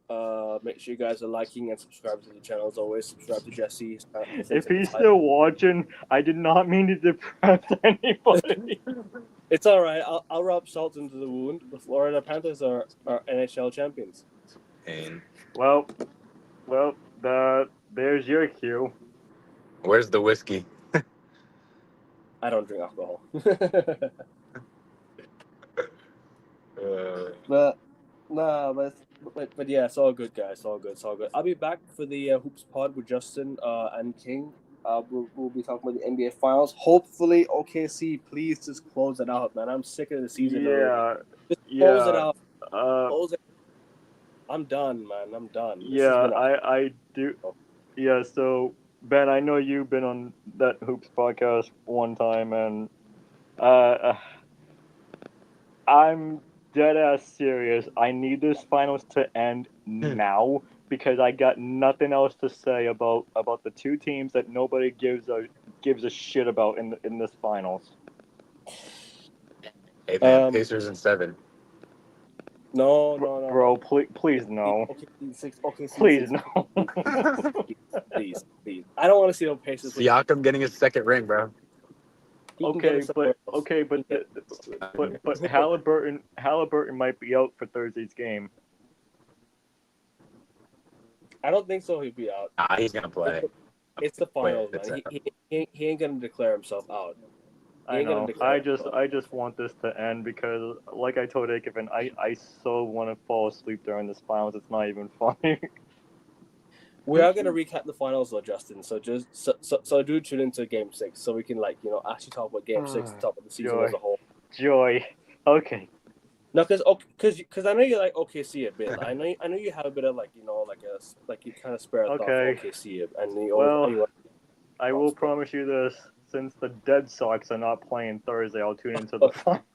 Make sure you guys are liking and subscribing to the channel as always. Subscribe to Jesse. If he's still watching, I did not mean to depress anybody. It's all right. I'll rub salt into the wound. The Florida Panthers are NHL champions. And Well, there's your cue. where's the whiskey? I don't drink alcohol. But yeah, it's all good, guys. It's all good. I'll be back for the Hoops Pod with Justin and King. We'll be talking about the NBA Finals. Hopefully, OKC, please just close it out, man. I'm sick of the season. Yeah, just close it out. Close it. I'm done, man. I'm done. I do. Yeah, so Ben, I know you've been on that Hoops podcast one time, and I'm dead ass serious. I need this finals to end now because I got nothing else to say about the two teams that nobody gives a shit about in this finals. Hey man, Pacers in 7. No. Bro, please no. Okay, Please no. Please. I don't want to see no Pacers. Siakam getting his second ring, bro. But Halliburton might be out for Thursday's game. I don't think so. He'll be out. Nah, he's gonna play. It's the finals, man. He ain't gonna declare himself out. I know. I just want this to end because, like I told Akevin, I so want to fall asleep during this finals. It's not even funny. We are gonna recap the finals though, Justin. So just so do tune into Game 6 so we can actually talk about Game 6, talk about the season as a whole. Joy. Okay. No, because I know you like OKC a bit. I know you have a bit of you kind of spare a thought for OKC and I will promise you this: since the Dead Sox are not playing Thursday, I'll tune into the finals.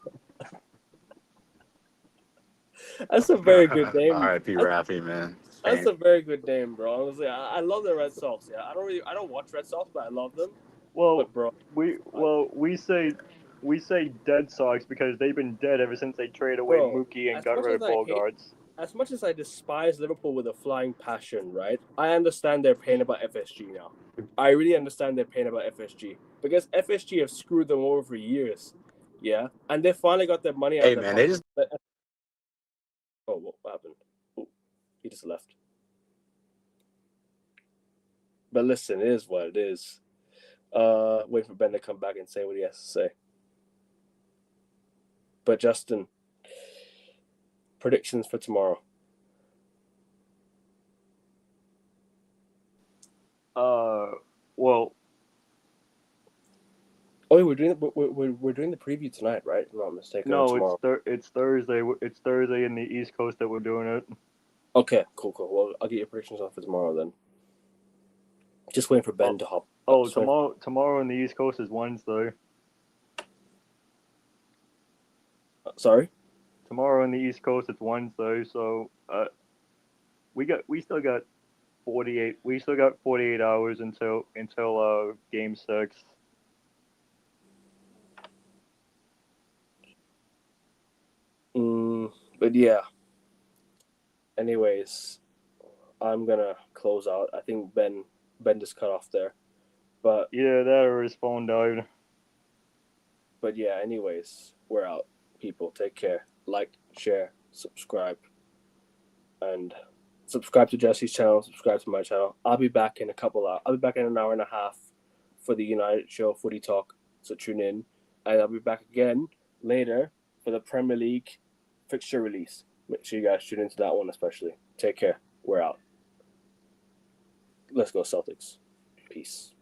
That's a very good name. R.I.P. Raffy, man. That's a very good name, bro. Honestly, I love the Red Sox. Yeah, I don't watch Red Sox, but I love them. Well, but bro, we say Dead Sox because they've been dead ever since they traded away Mookie and got rid of Bogarts. As much as I despise Liverpool with a flying passion, right? I understand their pain about FSG now. I really understand their pain about FSG because FSG have screwed them over for years. Yeah, and they finally got their money out of their pocket. Oh, what happened? Oh, he just left. But listen, it is what it is. Wait for Ben to come back and say what he has to say. But Justin, predictions for tomorrow. Well. Oh, we're doing the preview tonight, right? If I'm not mistaken. No, it's Thursday. It's Thursday in the East Coast that we're doing it. Okay, cool. Well, I'll get your predictions on for tomorrow then. Just waiting for Ben to hop. Tomorrow in the East Coast is Wednesday. Sorry? Tomorrow in the East Coast it's Wednesday, so we still got 48 hours until Game 6. But yeah. Anyways, I'm gonna close out. I think Ben just cut off there. But Yeah, that or his phone died. yeah, anyways, we're out. People, take care. Like, share, subscribe, and subscribe to Jesse's channel. Subscribe to my channel. I'll be back in I'll be back in an hour and a half for the United show, Footy Talk. So tune in, and I'll be back again later for the Premier League fixture release. Make sure you guys tune into that one, especially. Take care. We're out. Let's go Celtics. Peace.